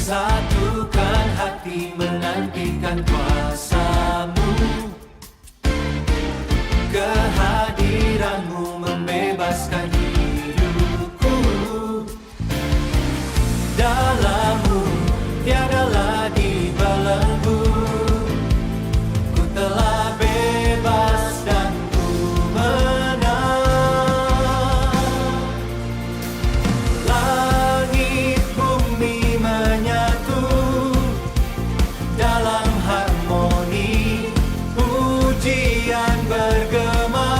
Satukan hati menantikan kuasa-Mu, kehadiran-Mu membebaskan hidupku. Dalam-Mu tiada lagi belenggu, ku telah bebas dan ku menang. Langit bumi menyatu dalam harmoni, pujian bergema,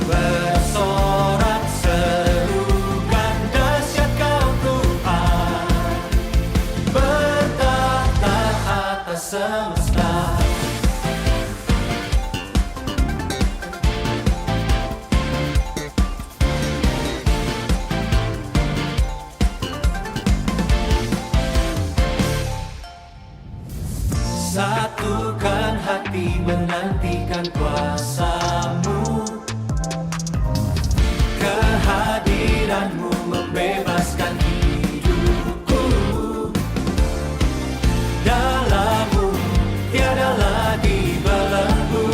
bersorak serukan dahsyat Kau Tuhan, bertahta atas semesta. Satukan hati menantikan kuasa-Mu, kehadiran-Mu membebaskan hidupku. Dalam-Mu tiada lagi belenggu,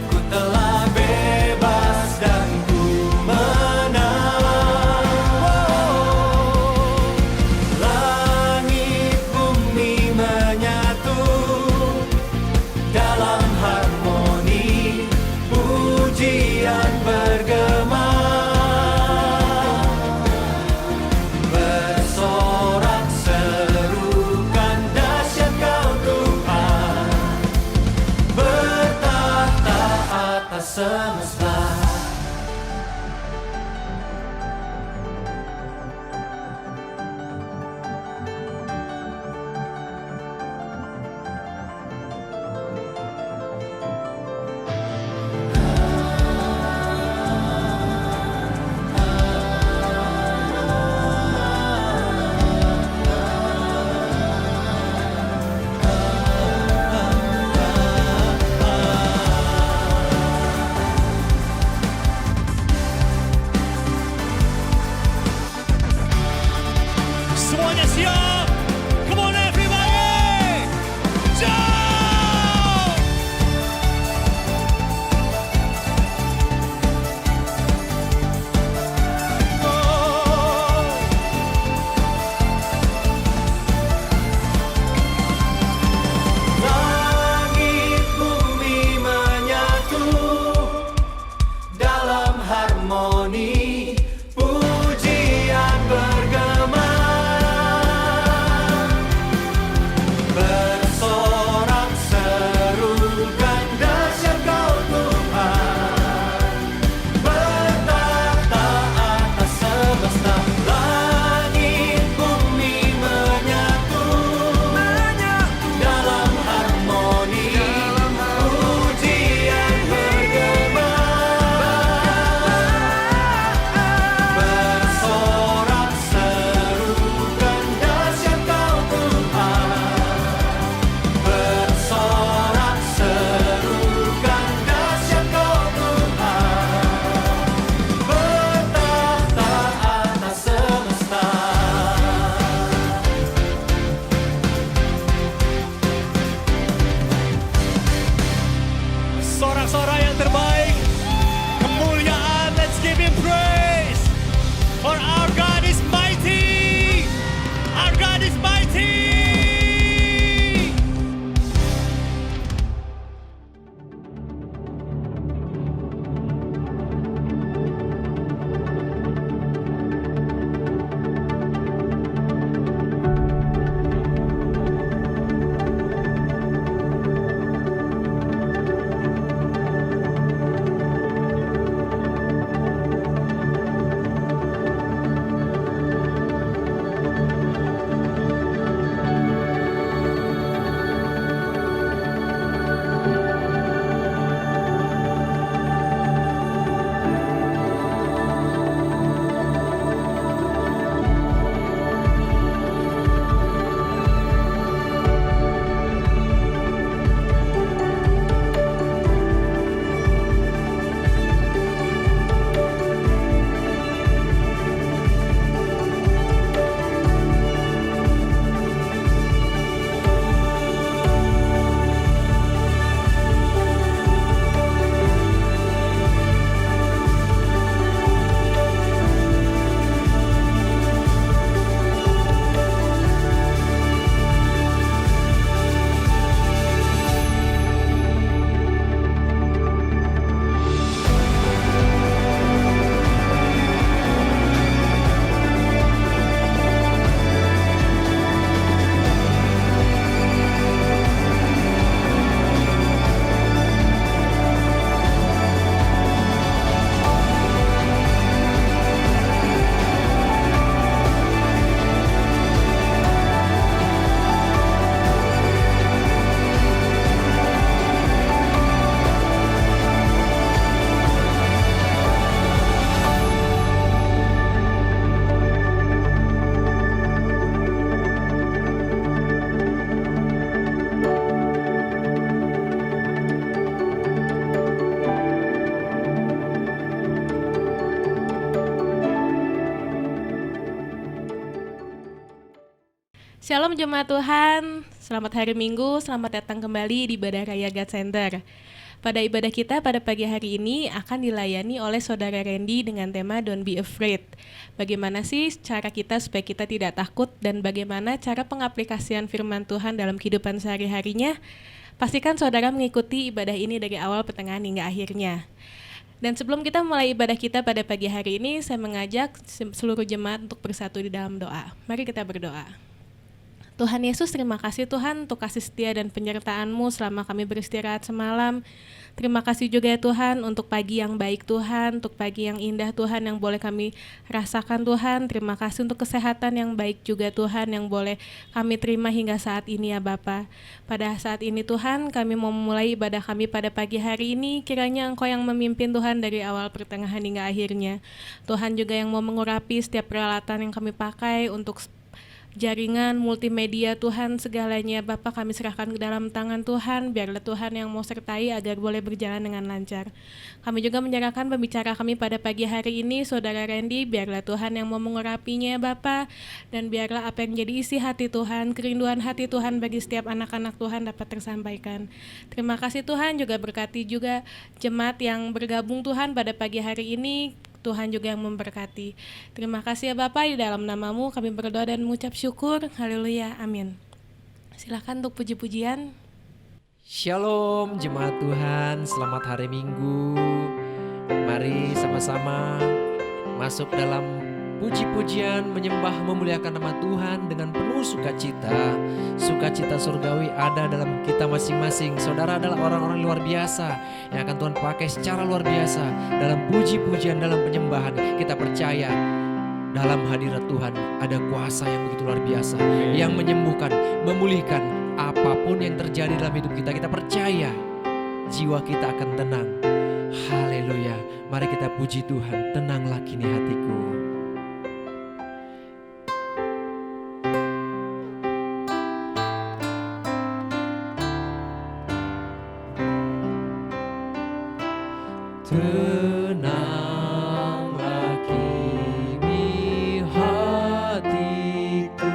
ku telah bebas dan ku menang. Langit bumi menyatu dalam harmoni, pujian bergema, Shalom jemaat Tuhan, selamat hari Minggu, selamat datang kembali di Ibadah Raya God Center. Pada ibadah kita pada pagi hari ini akan dilayani oleh Saudara Randy dengan tema Don't Be Afraid. Bagaimana sih cara kita supaya kita tidak takut dan bagaimana cara pengaplikasian firman Tuhan dalam kehidupan sehari-harinya? Pastikan saudara mengikuti ibadah ini dari awal, pertengahan hingga akhirnya. Dan sebelum kita mulai ibadah kita pada pagi hari ini, saya mengajak seluruh jemaat untuk bersatu di dalam doa. Mari kita berdoa. Tuhan Yesus, terima kasih Tuhan untuk kasih setia dan penyertaan-Mu selama kami beristirahat semalam. Terima kasih juga ya Tuhan untuk pagi yang baik Tuhan, untuk pagi yang indah Tuhan yang boleh kami rasakan Tuhan. Terima kasih untuk kesehatan yang baik juga Tuhan yang boleh kami terima hingga saat ini ya Bapa. Pada saat ini Tuhan, kami mau memulai ibadah kami pada pagi hari ini. Kiranya Engkau yang memimpin Tuhan dari awal, pertengahan hingga akhirnya. Tuhan juga yang mau mengurapi setiap peralatan yang kami pakai untuk jaringan, multimedia Tuhan, segalanya Bapak kami serahkan ke dalam tangan Tuhan. Biarlah Tuhan yang mau sertai agar boleh berjalan dengan lancar. Kami juga menyerahkan pembicara kami pada pagi hari ini, Saudara Randy. Biarlah Tuhan yang mau mengurapinya Bapak. Dan biarlah apa yang jadi isi hati Tuhan, kerinduan hati Tuhan bagi setiap anak-anak Tuhan dapat tersampaikan. Terima kasih Tuhan, juga berkati juga jemaat yang bergabung Tuhan pada pagi hari ini. Tuhan juga yang memberkati. Terima kasih ya Bapak, di dalam nama-Mu kami berdoa dan mengucap syukur. Haleluya, amin. Silakan untuk puji-pujian. Shalom jemaat Tuhan, selamat hari Minggu. Mari sama-sama masuk dalam puji-pujian, menyembah, memuliakan nama Tuhan dengan penuh sukacita. Sukacita surgawi ada dalam kita masing-masing. Saudara adalah orang-orang luar biasa yang akan Tuhan pakai secara luar biasa dalam puji-pujian, dalam penyembahan. Kita percaya dalam hadirat Tuhan ada kuasa yang begitu luar biasa, yang menyembuhkan, memulihkan apapun yang terjadi dalam hidup kita. Kita percaya jiwa kita akan tenang. Haleluya. Mari kita puji Tuhan. Tenanglah kini hatiku. Tenanglah kini hatiku,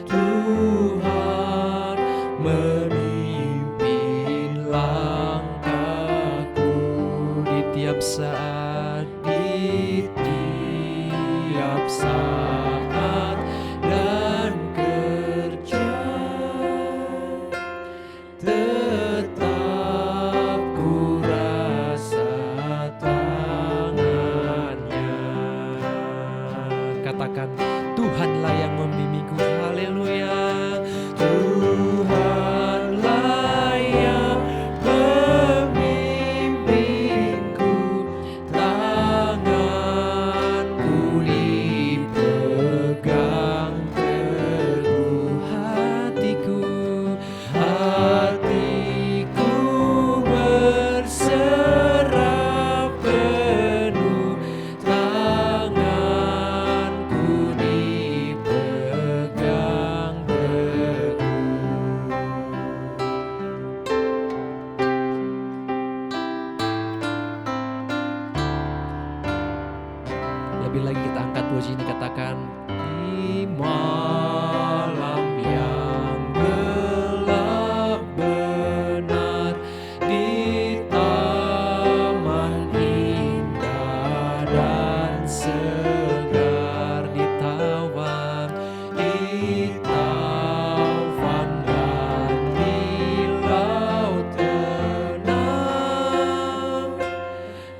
Tuhan memimpin langkahku di tiap saat, di tiap saat dan kerja. Tetap ku rasa tangannya. Katakan, Tuhanlah yang membimbingku. Haleluya. Tuhanlah yang membimbingku. Tanganku dipegang teguh. Hatiku berserah penuh. Tanganku dipegang teguh. Lebih lagi kita angkat puji ini, katakan, di malam yang gelap benar, di taman indah dan segar, di taman dan di laut tenang,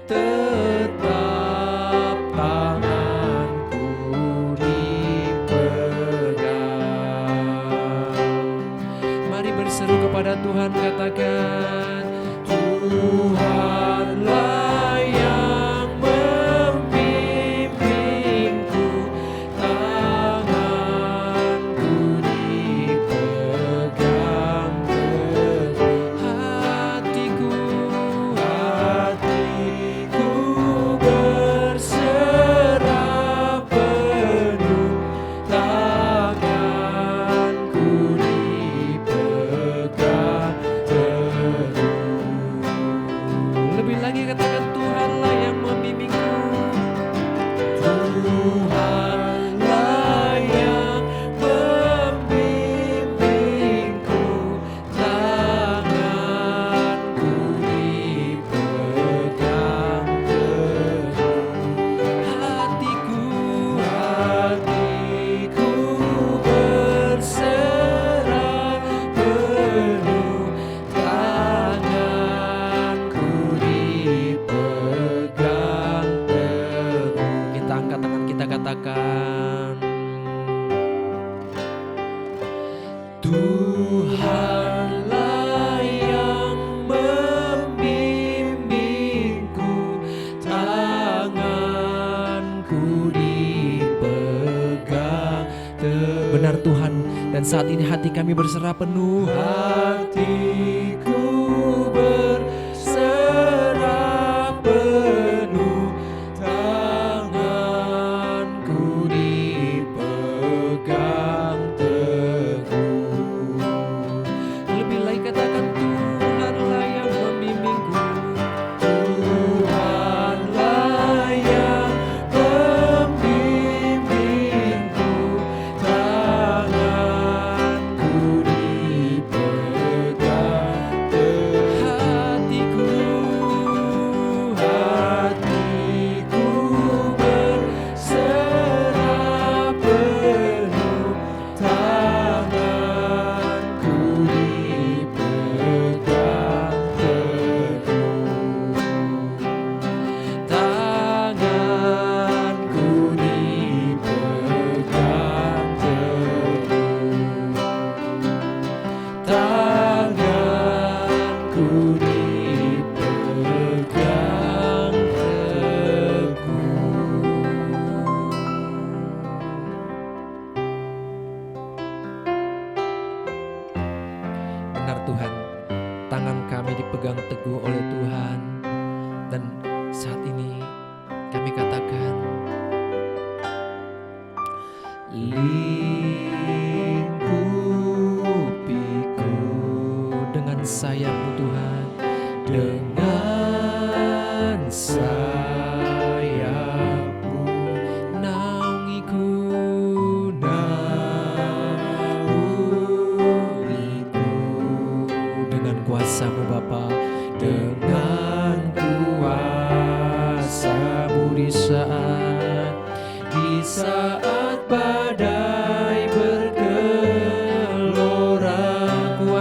tetap tanganku dipegang. Tuhanlah yang membimbingku, tanganku dipegang. Benar Tuhan, dan saat ini hati kami berserah penuh. Hatiku berserah penuh, tanganku dipegang teguh. Lebih baik katakan Tuhanlah yang membimbingku. Tuhanlah yang membimbingku, tanganku dipegang teguh. Hatiku berserah penuh, tanganku dipegang teguh. Tanganku dipegang teguh. Tanganku dipegang teguh. Benar Tuhan, tangan kami dipegang teguh oleh Tuhan. Dan saat ini kami katakan, lingkupiku dengan sayap-Mu Tuhan, dengan sayap-Mu. Naungiku, naungiku dengan kuasa-Mu Bapa, dengan kuasa-Mu di saat badai bergelora, ku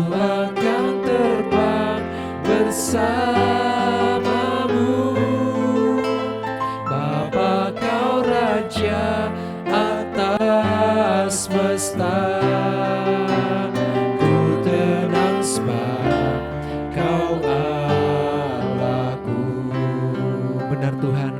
akan terbang bersamamu. Bapa Kau Raja atas semesta, ku tenang sebab Kau Allahku. Benar Tuhan,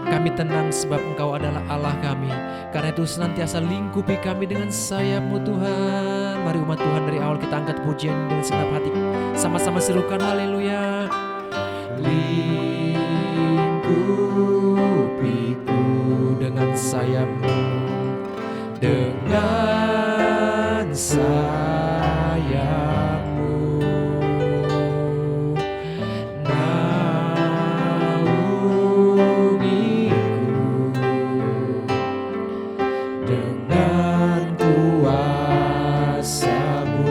kami tenang sebab Engkau adalah Allah kami. Karena itu senantiasa lingkupi kami dengan sayap-Mu Tuhan. Mari umat Tuhan, dari awal kita angkat pujian dengan segenap hati, sama-sama serukan haleluya. Lingkupiku dengan sayap-Mu, dengan sayap-Mu. Dengan kuasa-Mu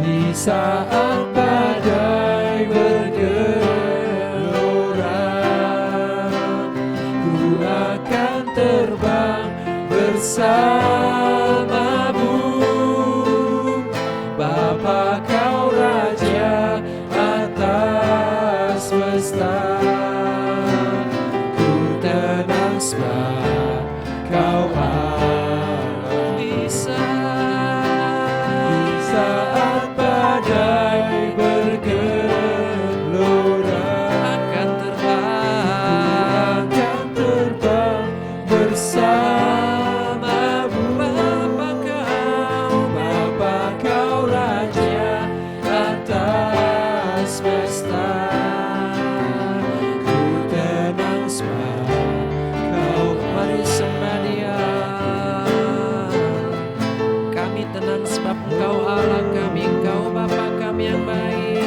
di saat badai bergelora, ku akan terbang bersamamu. Bapa Kau Raja atas semesta, ku tenang sebab Kau Allah. Di saat badai bergelora, akan terbang bersamamu. Bapa Kau Raja atas semesta, ku tenang sebab Kau. Mari sembah Dia. Kami tenang sebab Engkau Allah kami, Engkau Bapa kami yang baik.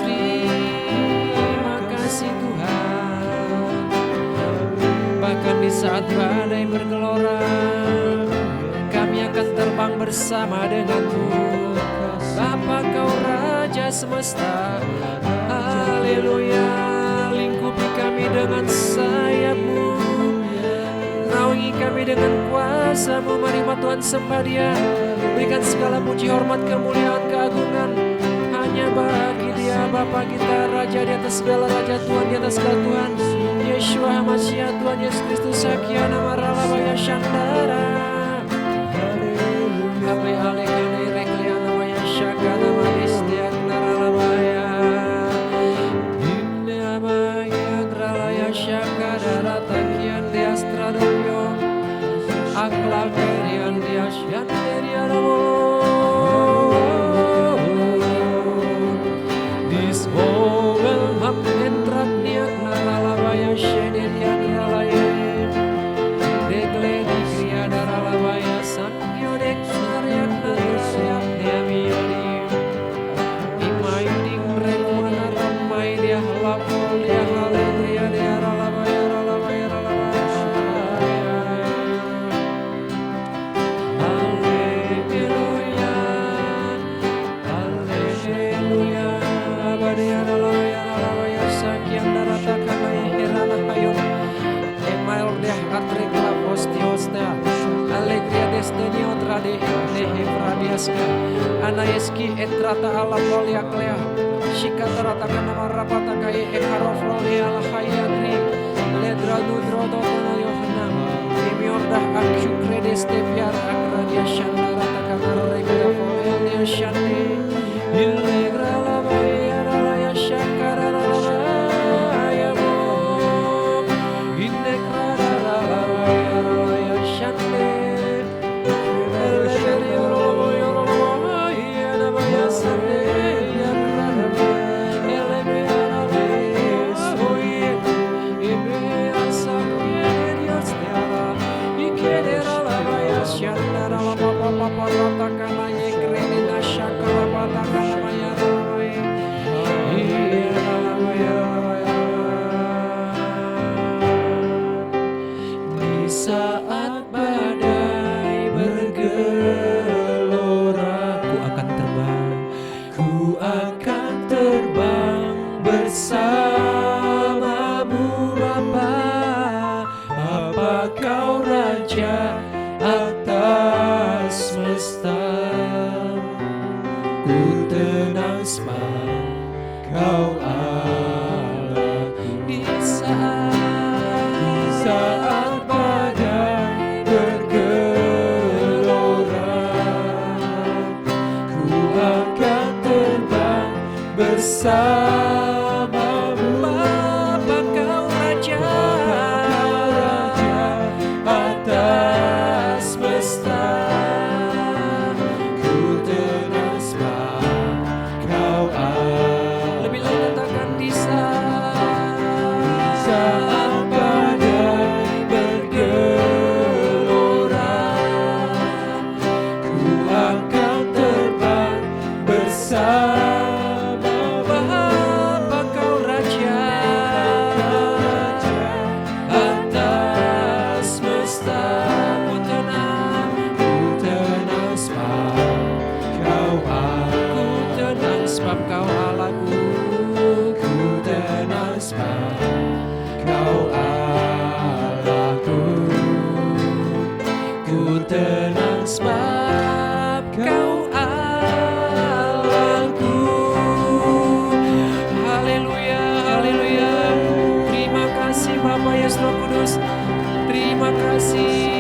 Terima kasih Tuhan. Bahkan di saat badai bergelora, kami akan terbang bersama dengan-Mu. Bapa Kau Raja semesta, haleluya. Lingkupi kami dengan sayap-Mu, naungi kami dengan kuasa-Mu. Mari umat Tuhan sembah Dia, berikan segala puji, hormat, kemuliaan, keagungan. hanya bagi Dia Bapa kita, Raja di atas segala raja, Tuhan di atas segala Tuhan, Yeshua HaMashiach, Tuhan Yesus Kristus, Sakia nama Ralabaya Shandara. Ale ale kane reklia namanya Shaka nama Istiak Naralabaya. Inde amaya Gralaya Shaka Daratakian Diastradopyo. Aklakerian Diasyan Deriaramo. This whole map entrat niak Naralabaya Shederian Ralaye. Dekle dikria Daralabaya Sakyo Deksariak Narariak Demioni. Imai ding remana ramai dia halapol dia haledria dia Ralabaya Ralabaya Ralabaya. Haleluya, haleluya. Abadia Ralabaya Ralabaya Sakian Daratakana Herana Hayun. Email deh atrik la postiosta. Alegria desdenio trade nehe fradiaska. Anaeski etrata ala polia klea. Shikatarata kana marapata kai ekarofroli ala hayadri. Ledra nudro tono yohna. Dimiordah akyu kredes tepiar akradia shandarata kana regla folia shande. Illegra la baya raya shakara raya mo. Innekra raya raya shande. Di saat badai bergelora, ku akan terbang bersamamu Bapa. Apa kau Raja atas semesta, ku tenang sebab kau Allahku. Di saat badai bergelora, ku akan terbang bersamamu Bapa. Kau Raja atas semesta, ku tenang sebab kau Allah. Lebih lagi katakan di saat badai bergelora, ku akan terbang bersama Bapa. Kau Raja atas semesta, ku tenang sebab kau aku tenang sebab kau Allahku. Ku tenang sebab kau Allahku. Ku tenang sebab kau Allahku. Haleluya, haleluya. Terima kasih Bapa Yesus Roh Kudus. Terima kasih.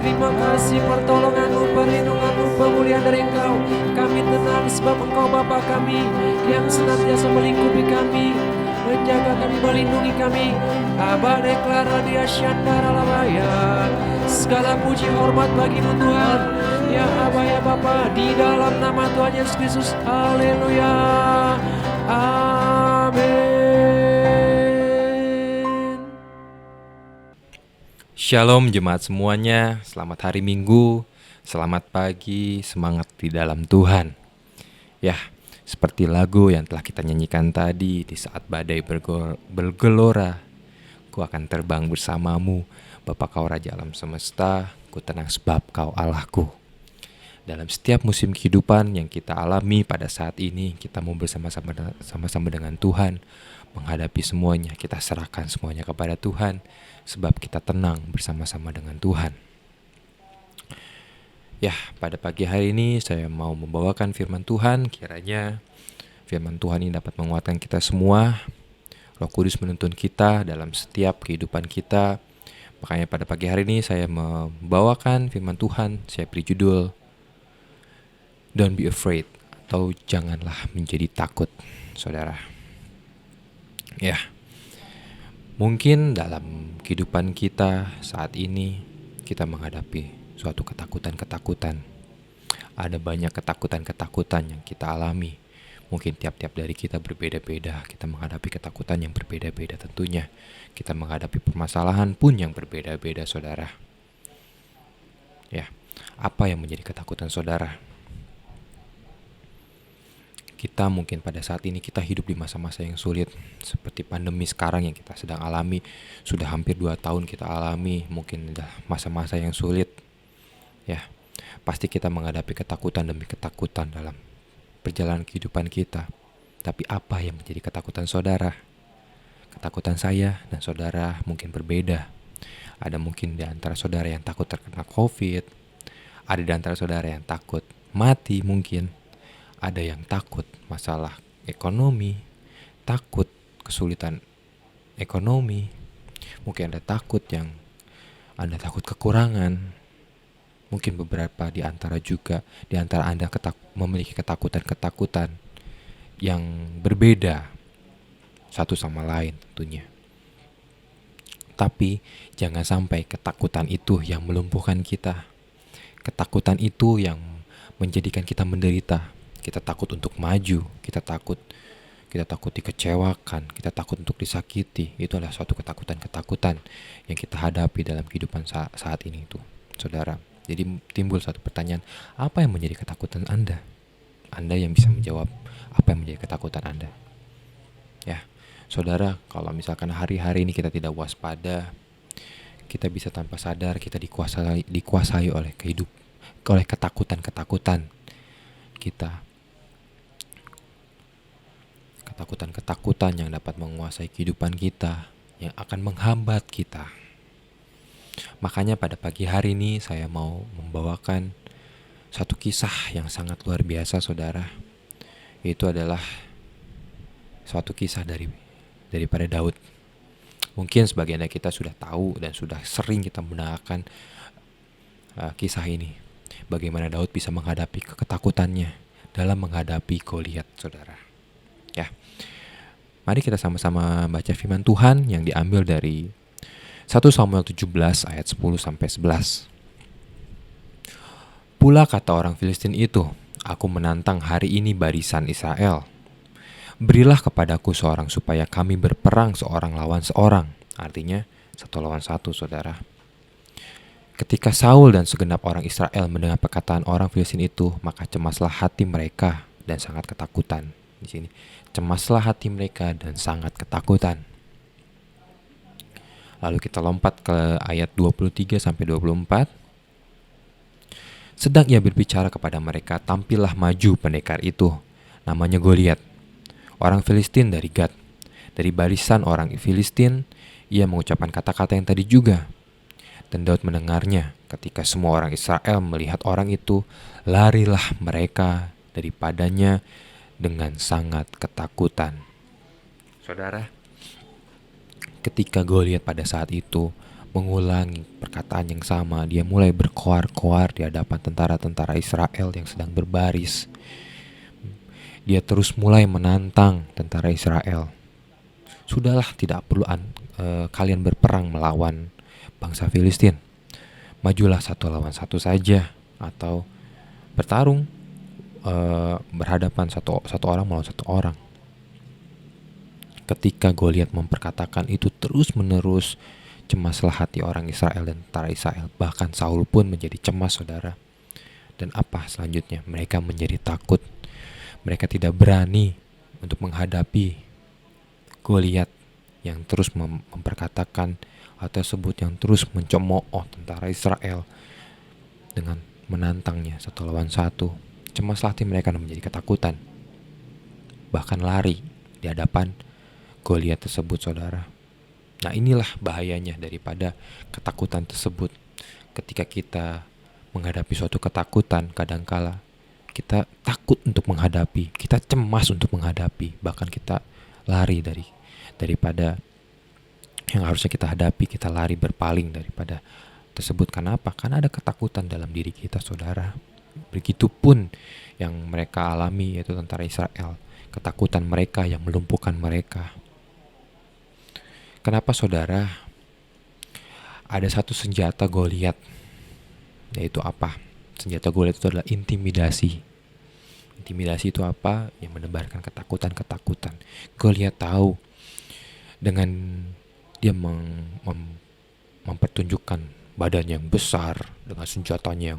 Terima kasih pertolonganmu, perlindunganmu, pemulihan dari Engkau. Kami tenang sebab Engkau Bapa kami yang senantiasa melingkupi kami, menjaga kami, melindungi kami. Abba deklara dia syandara labaya. Segala puji hormat bagimu Tuhan. Ya Abba ya Bapa, di dalam nama Tuhan Yesus Kristus. Haleluya. Amin. Shalom jemaat semuanya, selamat hari Minggu, selamat pagi, semangat di dalam Tuhan. Ya, seperti lagu yang telah kita nyanyikan tadi, di saat badai bergelora, ku akan terbang bersamamu, Bapa kau Raja alam semesta, ku tenang sebab kau Allahku. Dalam setiap musim kehidupan yang kita alami pada saat ini, kita mau bersama-sama dengan Tuhan, menghadapi semuanya, kita serahkan semuanya kepada Tuhan, sebab kita tenang bersama-sama dengan Tuhan. Ya, pada pagi hari ini saya mau membawakan firman Tuhan. Kiranya firman Tuhan ini dapat menguatkan kita semua. Roh Kudus menuntun kita dalam setiap kehidupan kita. Makanya pada pagi hari ini saya membawakan firman Tuhan. Saya beri judul Don't be afraid, atau janganlah menjadi takut, saudara. Ya, mungkin dalam kehidupan kita saat ini kita menghadapi suatu ketakutan-ketakutan. Ada banyak ketakutan-ketakutan yang kita alami. Mungkin tiap-tiap dari kita berbeda-beda. Kita menghadapi ketakutan yang berbeda-beda tentunya. Kita menghadapi permasalahan pun yang berbeda-beda, saudara. Ya, apa yang menjadi ketakutan saudara? Kita mungkin pada saat ini kita hidup di masa-masa yang sulit. Seperti pandemi sekarang yang kita sedang alami. Sudah hampir 2 tahun kita alami. Mungkin sudah masa-masa yang sulit. Ya, pasti kita menghadapi ketakutan demi ketakutan dalam perjalanan kehidupan kita. Tapi apa yang menjadi ketakutan saudara? Ketakutan saya dan saudara mungkin berbeda. Ada mungkin di antara saudara yang takut terkena COVID. Ada di antara saudara yang takut mati mungkin. Ada yang takut masalah ekonomi, takut kesulitan ekonomi. Mungkin Anda takut takut kekurangan. Mungkin beberapa di antara Anda memiliki ketakutan-ketakutan yang berbeda satu sama lain tentunya. Tapi jangan sampai ketakutan itu yang melumpuhkan kita. Ketakutan itu yang menjadikan kita menderita. Kita takut untuk maju, kita takut dikecewakan, kita takut untuk disakiti. Itu adalah suatu ketakutan-ketakutan yang kita hadapi dalam kehidupan saat ini itu, saudara. Jadi timbul satu pertanyaan, apa yang menjadi ketakutan Anda? Anda yang bisa menjawab apa yang menjadi ketakutan Anda. Ya, saudara, kalau misalkan hari-hari ini kita tidak waspada, kita bisa tanpa sadar kita dikuasai oleh ketakutan-ketakutan kita. Ketakutan-ketakutan yang dapat menguasai kehidupan kita, yang akan menghambat kita. Makanya pada pagi hari ini saya mau membawakan satu kisah yang sangat luar biasa, saudara. Itu adalah suatu kisah daripada Daud. Mungkin sebagian dari kita sudah tahu dan sudah sering kita mendengarkan kisah ini. Bagaimana Daud bisa menghadapi ketakutannya dalam menghadapi Goliat, saudara. Ya, mari kita sama-sama baca firman Tuhan yang diambil dari 1 Samuel 17 ayat 10-11. Pula kata orang Filistin itu, aku menantang hari ini barisan Israel. Berilah kepadaku seorang supaya kami berperang seorang lawan seorang. Artinya 1 lawan 1, saudara. Ketika Saul dan segenap orang Israel mendengar perkataan orang Filistin itu, maka cemaslah hati mereka dan sangat ketakutan. Di sini, cemaslah hati mereka dan sangat ketakutan. Lalu kita lompat ke ayat 23-24. Sedang ia berbicara kepada mereka, tampillah maju pendekar itu, namanya Goliat, orang Filistin dari Gad. Dari barisan orang Filistin, ia mengucapkan kata-kata yang tadi juga. Dan Daud mendengarnya. Ketika semua orang Israel melihat orang itu, larilah mereka daripadanya dengan sangat ketakutan. Saudara, ketika Goliat pada saat itu mengulangi perkataan yang sama, dia mulai berkoar-koar di hadapan tentara-tentara Israel yang sedang berbaris. Dia terus mulai menantang tentara Israel. Sudahlah, tidak perlu kalian berperang melawan bangsa Filistin. Majulah 1 lawan 1 saja, atau bertarung berhadapan satu orang melawan satu orang. Ketika Goliat memperkatakan itu terus-menerus, cemaslah hati orang Israel dan tentara Israel. Bahkan Saul pun menjadi cemas, saudara. Dan apa selanjutnya? Mereka menjadi takut. Mereka tidak berani untuk menghadapi Goliat yang terus memperkatakan hal tersebut, yang terus mencemooh tentara Israel dengan menantangnya 1 lawan 1. Cemaslah hati mereka dan menjadi ketakutan. Bahkan lari di hadapan Goliat tersebut, saudara. Nah, inilah bahayanya daripada ketakutan tersebut. Ketika kita menghadapi suatu ketakutan, kadangkala kita takut untuk menghadapi, kita cemas untuk menghadapi, bahkan kita lari daripada yang harusnya kita hadapi, kita lari berpaling daripada tersebut. Kenapa? Karena ada ketakutan dalam diri kita, saudara. Begitupun yang mereka alami, yaitu tentara Israel, ketakutan mereka yang melumpuhkan mereka. Kenapa, saudara? Ada satu senjata Goliat, yaitu apa? Senjata Goliat itu adalah intimidasi. Intimidasi itu apa? Yang menebarkan ketakutan-ketakutan. Goliat tahu dengan dia mempertunjukkan badan yang besar dengan senjatanya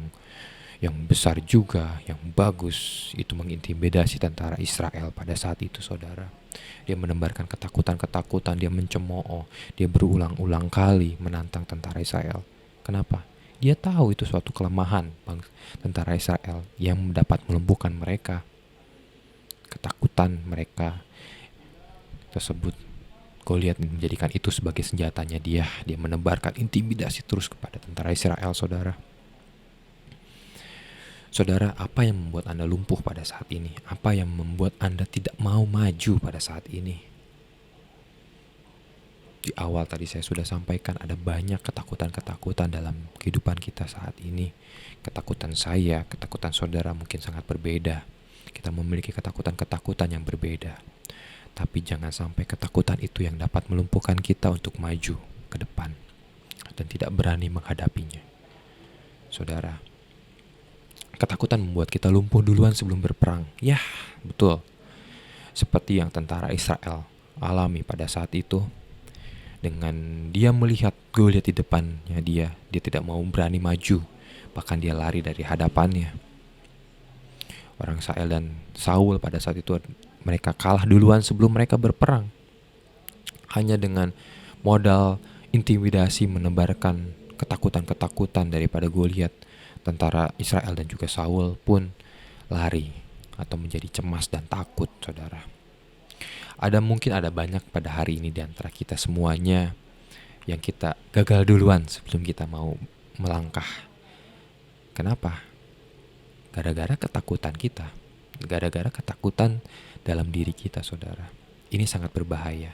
yang besar juga, yang bagus, itu mengintimidasi tentara Israel pada saat itu, saudara. Dia menebarkan ketakutan-ketakutan, dia mencemooh, dia berulang-ulang kali menantang tentara Israel. Kenapa? Dia tahu itu suatu kelemahan tentara Israel yang dapat melumpuhkan mereka. Ketakutan mereka tersebut, Goliat menjadikan itu sebagai senjatanya dia. Dia menebarkan intimidasi terus kepada tentara Israel, saudara. Saudara, apa yang membuat Anda lumpuh pada saat ini? Apa yang membuat Anda tidak mau maju pada saat ini? Di awal tadi saya sudah sampaikan ada banyak ketakutan-ketakutan dalam kehidupan kita saat ini. Ketakutan saya, ketakutan saudara mungkin sangat berbeda. Kita memiliki ketakutan-ketakutan yang berbeda. Tapi jangan sampai ketakutan itu yang dapat melumpuhkan kita untuk maju ke depan dan tidak berani menghadapinya. Saudara, ketakutan membuat kita lumpuh duluan sebelum berperang. Ya, betul. Seperti yang tentara Israel alami pada saat itu. Dengan dia melihat Goliat di depannya dia tidak mau berani maju. Bahkan dia lari dari hadapannya. Orang Israel dan Saul pada saat itu mereka kalah duluan sebelum mereka berperang. Hanya dengan modal intimidasi menebarkan ketakutan-ketakutan daripada Goliat, tentara Israel dan juga Saul pun lari atau menjadi cemas dan takut, saudara. Mungkin ada banyak pada hari ini di antara kita semuanya yang kita gagal duluan sebelum kita mau melangkah. Kenapa? Gara-gara ketakutan kita. Gara-gara ketakutan dalam diri kita, saudara. Ini sangat berbahaya.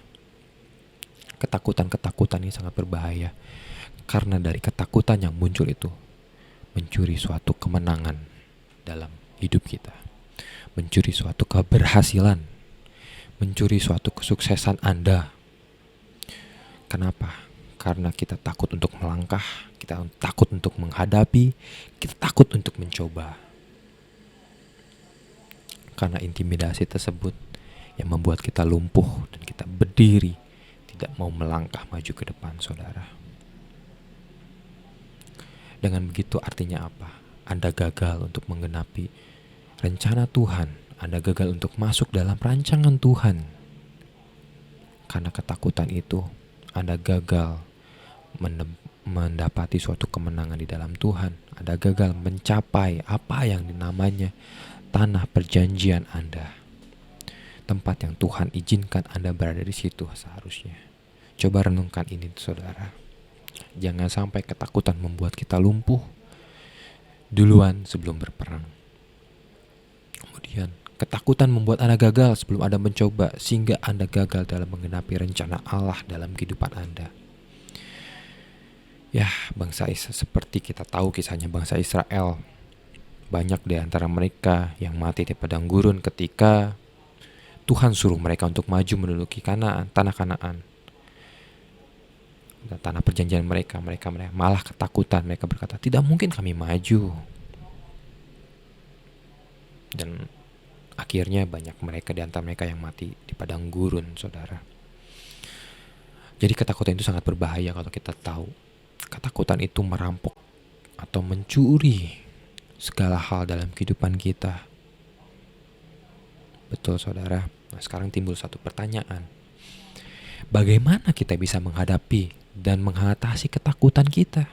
Ketakutan-ketakutan ini sangat berbahaya. Karena dari ketakutan yang muncul itu mencuri suatu kemenangan dalam hidup kita. Mencuri suatu keberhasilan. Mencuri suatu kesuksesan Anda. Kenapa? Karena kita takut untuk melangkah, kita takut untuk menghadapi, kita takut untuk mencoba. Karena intimidasi tersebut yang membuat kita lumpuh dan kita berdiri, tidak mau melangkah maju ke depan, saudara. Dengan begitu artinya apa? Anda gagal untuk menggenapi rencana Tuhan. Anda gagal untuk masuk dalam rancangan Tuhan. Karena ketakutan itu, Anda gagal mendapati suatu kemenangan di dalam Tuhan. Anda gagal mencapai apa yang dinamanya tanah perjanjian Anda. Tempat yang Tuhan izinkan Anda berada di situ seharusnya. Coba renungkan ini, saudara. Jangan sampai ketakutan membuat kita lumpuh duluan sebelum berperang. Kemudian ketakutan membuat Anda gagal sebelum Anda mencoba, sehingga Anda gagal dalam menggenapi rencana Allah dalam kehidupan Anda. Ya, bangsa Israel, seperti kita tahu kisahnya bangsa Israel. Banyak di antara mereka yang mati di padang gurun ketika Tuhan suruh mereka untuk maju menduduki Kanaan, tanah Kanaan. Dan tanah perjanjian mereka malah ketakutan. Mereka berkata, tidak mungkin kami maju. Dan akhirnya banyak mereka di antara mereka yang mati di padang gurun, saudara. Jadi ketakutan itu sangat berbahaya kalau kita tahu. Ketakutan itu merampok atau mencuri segala hal dalam kehidupan kita. Betul, saudara. Nah, sekarang timbul satu pertanyaan. Bagaimana kita bisa menghadapi dan mengatasi ketakutan kita?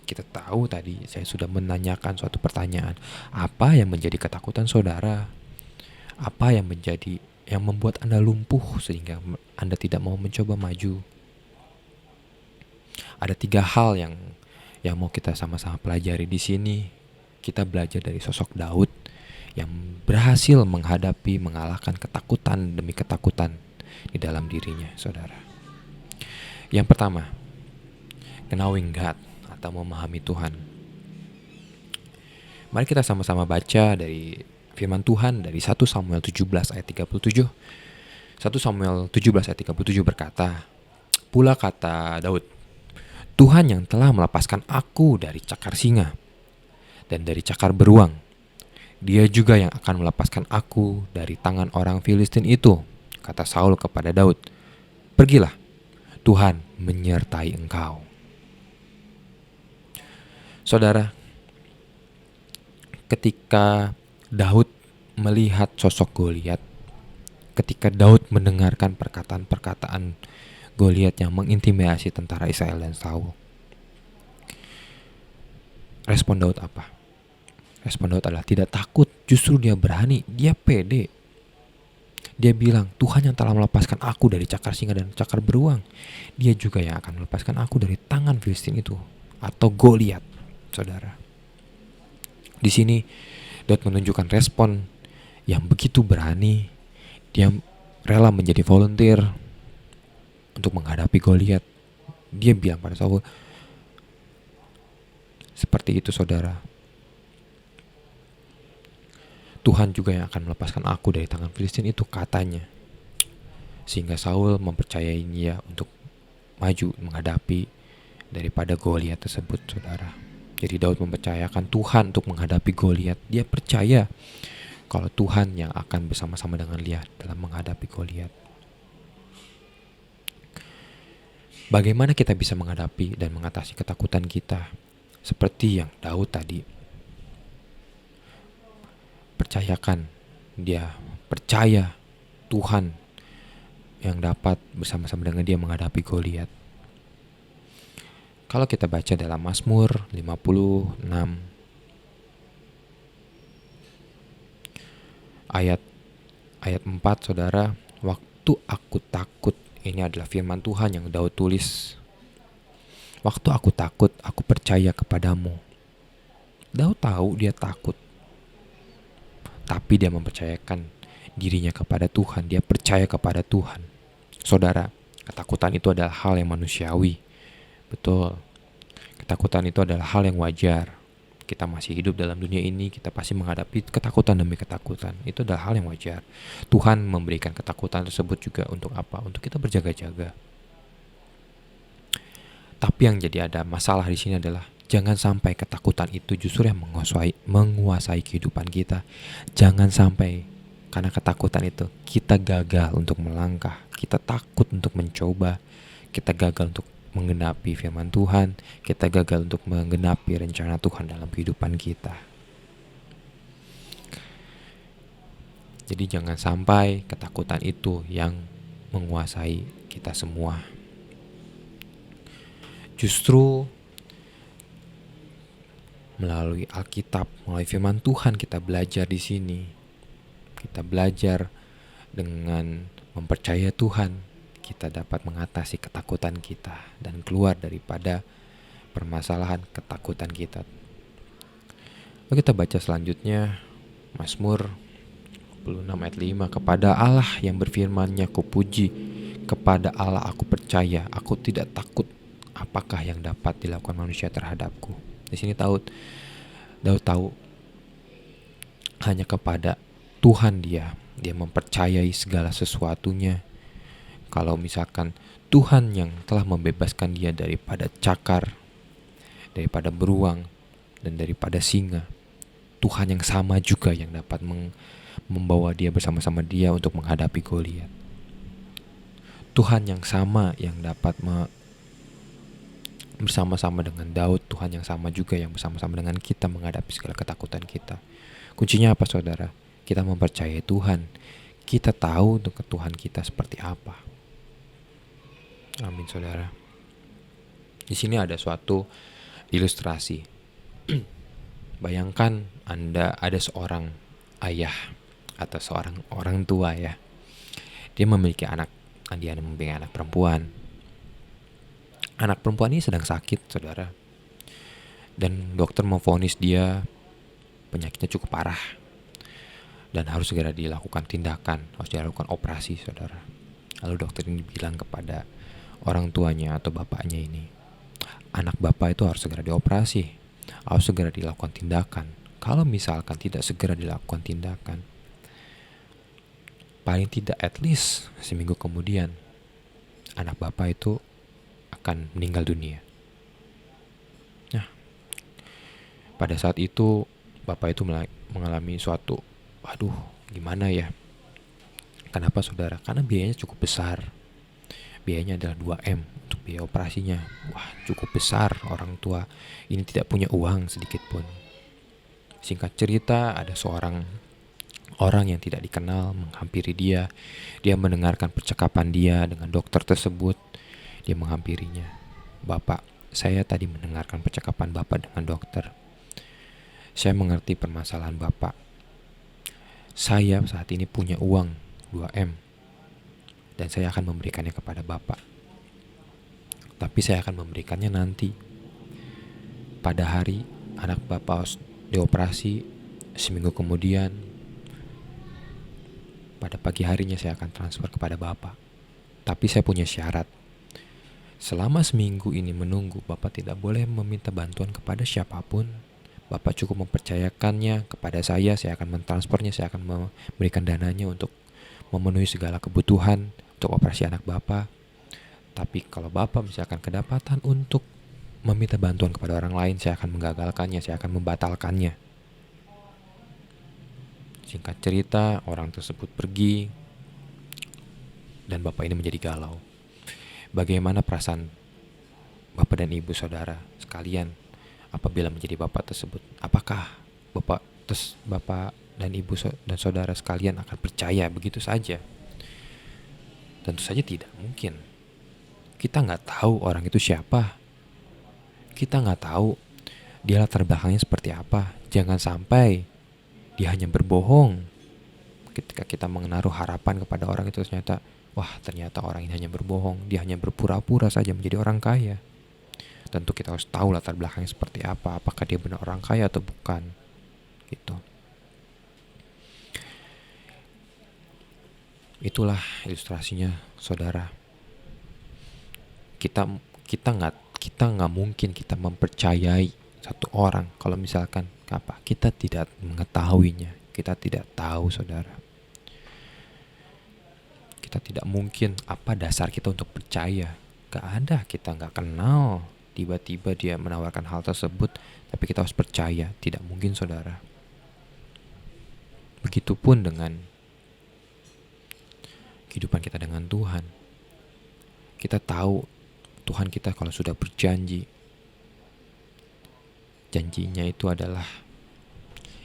Kita tahu tadi saya sudah menanyakan suatu pertanyaan. Apa yang menjadi ketakutan saudara? Apa yang membuat Anda lumpuh sehingga Anda tidak mau mencoba maju? Ada 3 hal yang mau kita sama-sama pelajari di sini Kita belajar dari sosok Daud yang berhasil mengalahkan ketakutan demi ketakutan di dalam dirinya, saudara. Yang pertama, knowing God atau memahami Tuhan. Mari kita sama-sama baca dari firman Tuhan dari 1 Samuel 17 ayat 37. 1 Samuel 17 ayat 37 berkata, "Pula kata Daud, Tuhan yang telah melepaskan aku dari cakar singa dan dari cakar beruang, Dia juga yang akan melepaskan aku dari tangan orang Filistin itu." Kata Saul kepada Daud, "Pergilah, Tuhan menyertai engkau." Saudara, ketika Daud melihat sosok Goliat, ketika Daud mendengarkan perkataan-perkataan Goliat yang mengintimidasi tentara Israel dan Saul, respon Daud apa? Respon Daud adalah tidak takut, justru dia berani, dia pede. Dia bilang, Tuhan yang telah melepaskan aku dari cakar singa dan cakar beruang, Dia juga yang akan melepaskan aku dari tangan Filistin itu, atau Goliat, saudara. Di sini Daud menunjukkan respon yang begitu berani. Dia rela menjadi volunteer untuk menghadapi Goliat. Dia bilang pada Saul, seperti itu saudara, Tuhan juga yang akan melepaskan aku dari tangan Filistin itu, katanya. Sehingga Saul mempercayai dia untuk maju menghadapi daripada Goliat tersebut, saudara. Jadi Daud mempercayakan Tuhan untuk menghadapi Goliat. Dia percaya kalau Tuhan yang akan bersama-sama dengan dia dalam menghadapi Goliat. Bagaimana kita bisa menghadapi dan mengatasi ketakutan kita? Seperti yang Daud tadi. Percayakan, dia percaya Tuhan yang dapat bersama-sama dengan dia menghadapi Goliat. Kalau kita baca dalam Mazmur 56 ayat 4, saudara, waktu aku takut, ini adalah firman Tuhan yang Daud tulis. Waktu aku takut, aku percaya kepadamu. Daud tahu dia takut, tapi dia mempercayakan dirinya kepada Tuhan. Dia percaya kepada Tuhan. Saudara, ketakutan itu adalah hal yang manusiawi. Betul. Ketakutan itu adalah hal yang wajar. Kita masih hidup dalam dunia ini, kita pasti menghadapi ketakutan demi ketakutan. Itu adalah hal yang wajar. Tuhan memberikan ketakutan tersebut juga untuk apa? Untuk kita berjaga-jaga. Tapi yang jadi ada masalah di sini adalah jangan sampai ketakutan itu justru yang menguasai kehidupan kita. Jangan sampai karena ketakutan itu kita gagal untuk melangkah, kita takut untuk mencoba, kita gagal untuk menggenapi firman Tuhan, kita gagal untuk menggenapi rencana Tuhan dalam kehidupan kita. Jadi jangan sampai ketakutan itu yang menguasai kita semua. Justru melalui Alkitab, melalui firman Tuhan kita belajar di sini. Kita belajar dengan mempercaya Tuhan, kita dapat mengatasi ketakutan kita dan keluar daripada permasalahan ketakutan kita. Lalu kita baca selanjutnya Mazmur 26 ayat 5, kepada Allah yang berfirman-Nya kupuji, kepada Allah aku percaya, aku tidak takut apakah yang dapat dilakukan manusia terhadapku. Di sini Daud tahu hanya kepada Tuhan dia mempercayai segala sesuatunya. Kalau misalkan Tuhan yang telah membebaskan dia daripada cakar, daripada beruang, dan daripada singa, Tuhan yang sama juga yang dapat membawa dia bersama-sama dia untuk menghadapi Goliat. Tuhan yang sama yang dapat bersama-sama dengan Daud, Tuhan yang sama juga yang bersama-sama dengan kita menghadapi segala ketakutan kita. Kuncinya apa saudara? Kita mempercayai Tuhan. Kita tahu untuk Tuhan kita seperti apa. Amin saudara. Di sini ada suatu ilustrasi. Bayangkan Anda ada seorang ayah atau seorang orang tua ya. Dia memiliki anak perempuan. Anak perempuan ini sedang sakit, saudara. Dan dokter memvonis dia penyakitnya cukup parah dan harus segera dilakukan tindakan, harus dilakukan operasi, saudara. Lalu dokter ini bilang kepada orang tuanya atau bapaknya ini, anak bapak itu harus segera dioperasi, harus segera dilakukan tindakan. Kalau misalkan tidak segera dilakukan tindakan, paling tidak at least seminggu kemudian anak bapak itu akan meninggal dunia. Nah, pada saat itu bapak itu mengalami suatu, waduh, gimana ya? Kenapa, saudara? Karena biayanya cukup besar. Biayanya adalah 2M untuk biaya operasinya. Wah, cukup besar. Orang tua ini tidak punya uang sedikit pun. Singkat cerita, ada seorang orang yang tidak dikenal menghampiri dia. Dia mendengarkan percakapan dia dengan dokter tersebut. Dia menghampirinya. Bapak, saya tadi mendengarkan percakapan Bapak dengan dokter. Saya mengerti permasalahan Bapak. Saya saat ini punya uang 2M. Dan saya akan memberikannya kepada Bapak. Tapi saya akan memberikannya nanti. Pada hari anak Bapak dioperasi, seminggu kemudian, pada pagi harinya saya akan transfer kepada Bapak. Tapi saya punya syarat. Selama seminggu ini menunggu, Bapak tidak boleh meminta bantuan kepada siapapun. Bapak cukup mempercayakannya kepada saya akan mentransfernya, saya akan memberikan dananya untuk memenuhi segala kebutuhan untuk operasi anak Bapak. Tapi kalau Bapak misalkan kedapatan untuk meminta bantuan kepada orang lain, saya akan menggagalkannya, saya akan membatalkannya. Singkat cerita, orang tersebut pergi dan Bapak ini menjadi galau. Bagaimana perasaan Bapak dan Ibu saudara sekalian apabila menjadi Bapak tersebut? Apakah Bapak dan Ibu dan saudara sekalian akan percaya begitu saja? Tentu saja tidak mungkin. Kita nggak tahu orang itu siapa. Kita nggak tahu dia latar belakangnya seperti apa. Jangan sampai dia hanya berbohong. Ketika kita menaruh harapan kepada orang itu, ternyata orang ini hanya berbohong. Dia hanya berpura-pura saja menjadi orang kaya. Tentu kita harus tahu latar belakangnya seperti apa. Apakah dia benar orang kaya atau bukan. Gitu. Itulah ilustrasinya, saudara. Kita nggak mungkin kita mempercayai satu orang kalau misalkan kita tidak mengetahuinya. Kita tidak tahu, saudara. Kita tidak mungkin apa dasar kita untuk percaya. Gak ada, kita nggak kenal. Tiba-tiba dia menawarkan hal tersebut, tapi kita harus percaya. Tidak mungkin, saudara. Begitupun dengan kehidupan kita dengan Tuhan. Kita tahu Tuhan kita kalau sudah berjanji, janjinya itu adalah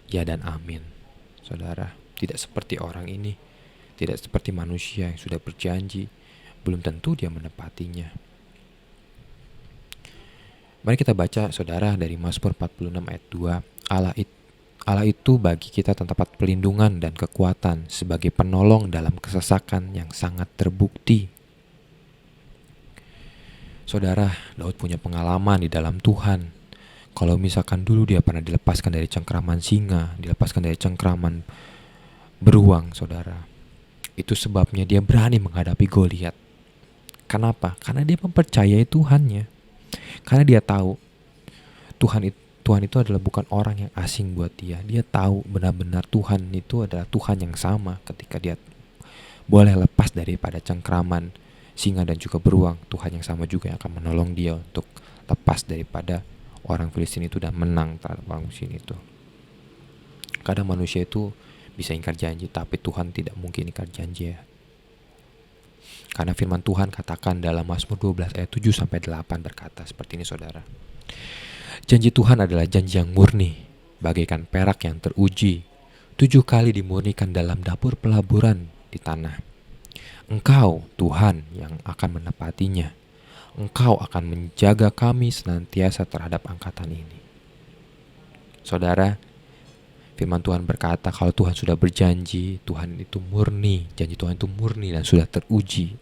ya dan amin, saudara. Tidak seperti orang ini, tidak seperti manusia yang sudah berjanji, belum tentu dia menepatinya. Mari kita baca, saudara, dari Mazmur 46 ayat 2. Allah itu bagi kita tempat pelindungan dan kekuatan, sebagai penolong dalam kesesakan yang sangat terbukti. Saudara, Daud punya pengalaman di dalam Tuhan. Kalau misalkan dulu dia pernah dilepaskan dari cengkraman singa, dilepaskan dari cengkraman beruang, saudara. Itu sebabnya dia berani menghadapi Goliat. Kenapa? Karena dia mempercayai Tuhannya. Karena dia tahu Tuhan itu adalah bukan orang yang asing buat dia. Dia tahu benar-benar Tuhan itu adalah Tuhan yang sama. Ketika dia boleh lepas daripada cengkraman singa dan juga beruang, Tuhan yang sama juga yang akan menolong dia untuk lepas daripada orang Filistin itu dan menang terhadap orang Filistin itu. Kadang manusia itu bisa ingkar janji, tapi Tuhan tidak mungkin ingkar janji, ya. Karena firman Tuhan katakan dalam Mazmur 12 ayat 7-8 berkata seperti ini, saudara. Janji Tuhan adalah janji yang murni, bagaikan perak yang teruji, 7 kali dimurnikan dalam dapur pelaburan di tanah. Engkau, Tuhan, yang akan menepatinya. Engkau akan menjaga kami senantiasa terhadap angkatan ini. Saudara, firman Tuhan berkata kalau Tuhan sudah berjanji, Tuhan itu murni, janji Tuhan itu murni dan sudah teruji.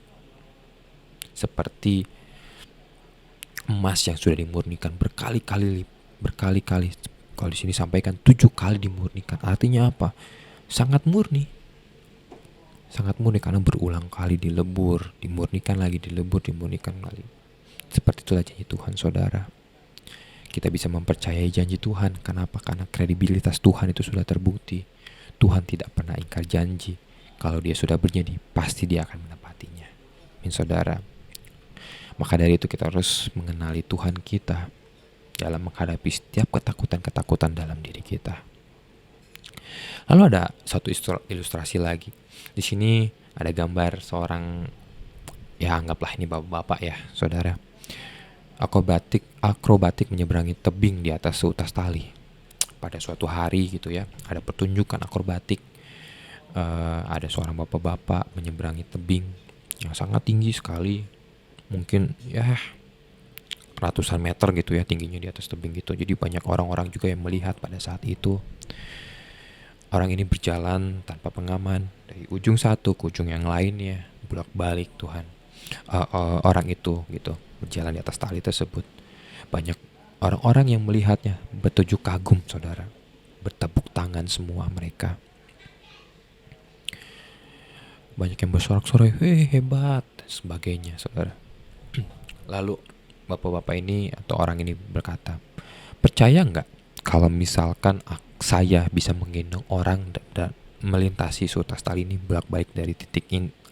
Seperti emas yang sudah dimurnikan berkali-kali Kalau di sini sampaikan 7 kali dimurnikan, artinya apa? Sangat murni. Sangat murni karena berulang kali dilebur, dimurnikan lagi, dilebur, dimurnikan lagi. Seperti itulah janji Tuhan, saudara. Kita bisa mempercayai janji Tuhan. Kenapa? Karena kredibilitas Tuhan itu sudah terbukti. Tuhan tidak pernah ingkar janji. Kalau dia sudah berjanji, pasti dia akan menepatinya. Amin, saudara. Maka dari itu kita harus mengenali Tuhan kita dalam menghadapi setiap ketakutan-ketakutan dalam diri kita. Lalu ada satu ilustrasi lagi. Di sini ada gambar seorang, ya anggaplah ini bapak-bapak ya, saudara. Akrobatik menyeberangi tebing di atas seutas tali. Pada suatu hari gitu ya, ada pertunjukan akrobatik. Ada seorang bapak-bapak menyeberangi tebing yang sangat tinggi sekali. Mungkin ya ratusan meter gitu ya tingginya di atas tebing gitu. Jadi banyak orang-orang juga yang melihat pada saat itu. Orang ini berjalan tanpa pengaman dari ujung satu ke ujung yang lainnya, bolak-balik Tuhan. Orang itu gitu berjalan di atas tali tersebut. Banyak orang-orang yang melihatnya bertujuh kagum, saudara. Bertepuk tangan semua mereka. Banyak yang bersorak-sorai, hebat, dan sebagainya, saudara. Lalu bapak-bapak ini atau orang ini berkata, percaya nggak kalau misalkan saya bisa menggendong orang dan melintasi seutas tali ini bolak-balik dari titik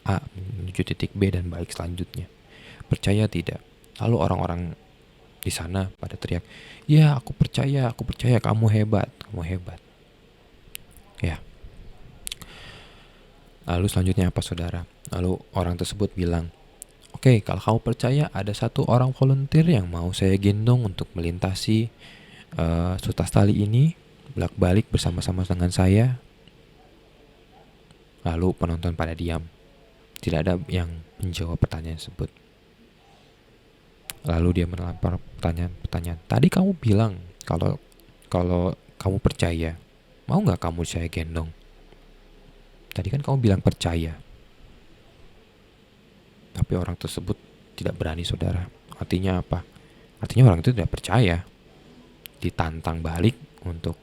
A menuju titik B dan balik selanjutnya? Percaya tidak? Lalu orang-orang di sana pada teriak, ya aku percaya, kamu hebat. Ya. Lalu selanjutnya apa, saudara? Lalu orang tersebut bilang, oke, kalau kamu percaya, ada satu orang volunteer yang mau saya gendong untuk melintasi seutas tali ini bolak-balik bersama-sama dengan saya. Lalu penonton pada diam. Tidak ada yang menjawab pertanyaan tersebut. Lalu dia melempar pertanyaan. Tadi kamu bilang kalau kamu percaya, mau nggak kamu saya gendong? Tadi kan kamu bilang percaya. Tapi orang tersebut tidak berani, saudara. Artinya apa? Artinya orang itu tidak percaya. Ditantang balik untuk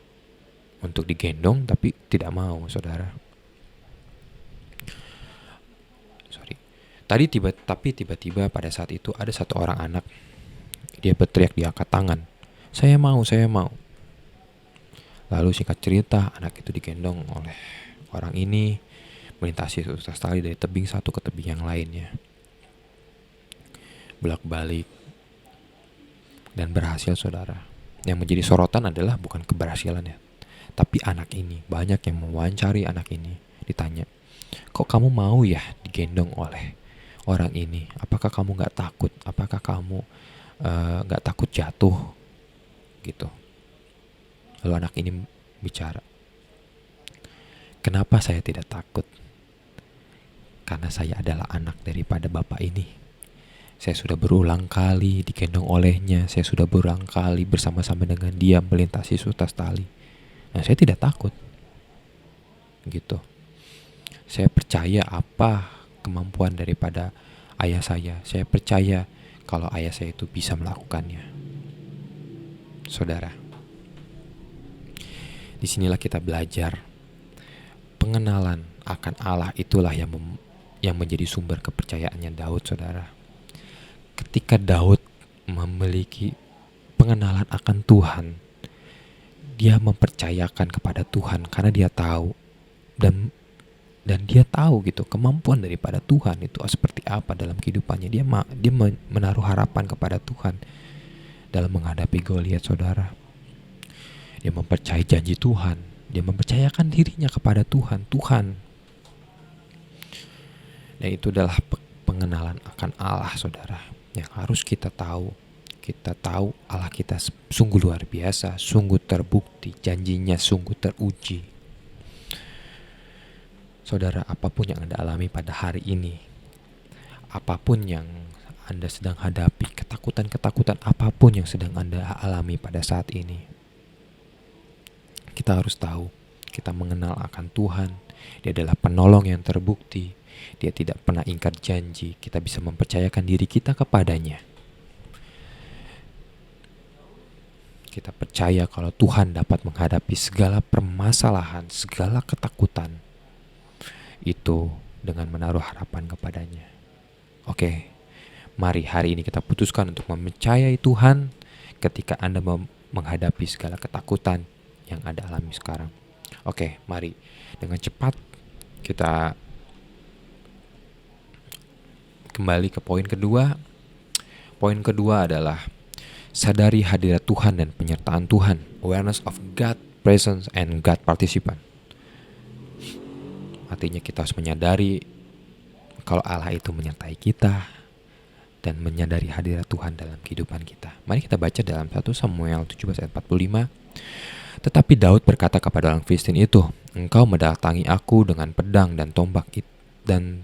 digendong, tapi tidak mau, saudara. Tapi tiba-tiba pada saat itu ada satu orang anak. Dia berteriak, dia angkat tangan. Saya mau. Lalu singkat cerita, anak itu digendong oleh orang ini melintasi seutas tali dari tebing satu ke tebing yang lainnya. Bolak-balik. Dan berhasil, saudara. Yang menjadi sorotan adalah bukan keberhasilannya, tapi anak ini. Banyak yang mewawancari anak ini. Ditanya, kok kamu mau ya digendong oleh orang ini? Apakah kamu gak takut? Apakah kamu gak takut jatuh? Gitu. Lalu anak ini bicara, kenapa saya tidak takut? Karena saya adalah anak daripada bapak ini. Saya sudah berulang kali digendong olehnya. Saya sudah berulang kali bersama-sama dengan dia melintasi seutas tali. Nah, saya tidak takut. Gitu. Saya percaya apa kemampuan daripada ayah saya. Saya percaya kalau ayah saya itu bisa melakukannya. Saudara, disinilah kita belajar pengenalan akan Allah itulah yang menjadi sumber kepercayaannya Daud, saudara. Ketika Daud memiliki pengenalan akan Tuhan, dia mempercayakan kepada Tuhan karena dia tahu dan dia tahu gitu kemampuan daripada Tuhan itu seperti apa dalam kehidupannya. Dia menaruh harapan kepada Tuhan dalam menghadapi Goliat, saudara. Dia mempercayai janji Tuhan. Dia mempercayakan dirinya kepada Tuhan. Dan itu adalah pengenalan akan Allah, saudara, yang harus kita tahu. Kita tahu Allah kita sungguh luar biasa, sungguh terbukti, janjinya sungguh teruji. Saudara, apapun yang Anda alami pada hari ini, apapun yang Anda sedang hadapi, ketakutan-ketakutan apapun yang sedang Anda alami pada saat ini, kita harus tahu, kita mengenal akan Tuhan. Dia adalah penolong yang terbukti. Dia tidak pernah ingkar janji. Kita bisa mempercayakan diri kita kepadanya. Kita percaya kalau Tuhan dapat menghadapi segala permasalahan, segala ketakutan itu dengan menaruh harapan kepadanya. Oke, mari hari ini kita putuskan untuk mempercayai Tuhan ketika Anda menghadapi segala ketakutan yang Anda alami sekarang. Oke, mari dengan cepat kita kembali ke poin kedua. Poin kedua adalah sadari hadirat Tuhan dan penyertaan Tuhan. Awareness of God presence and God participant. Artinya kita harus menyadari kalau Allah itu menyertai kita dan menyadari hadirat Tuhan dalam kehidupan kita. Mari kita baca dalam 1 Samuel 17 ayat 45. Tetapi Daud berkata kepada orang Filistin itu, "Engkau mendatangi aku dengan pedang dan tombak dan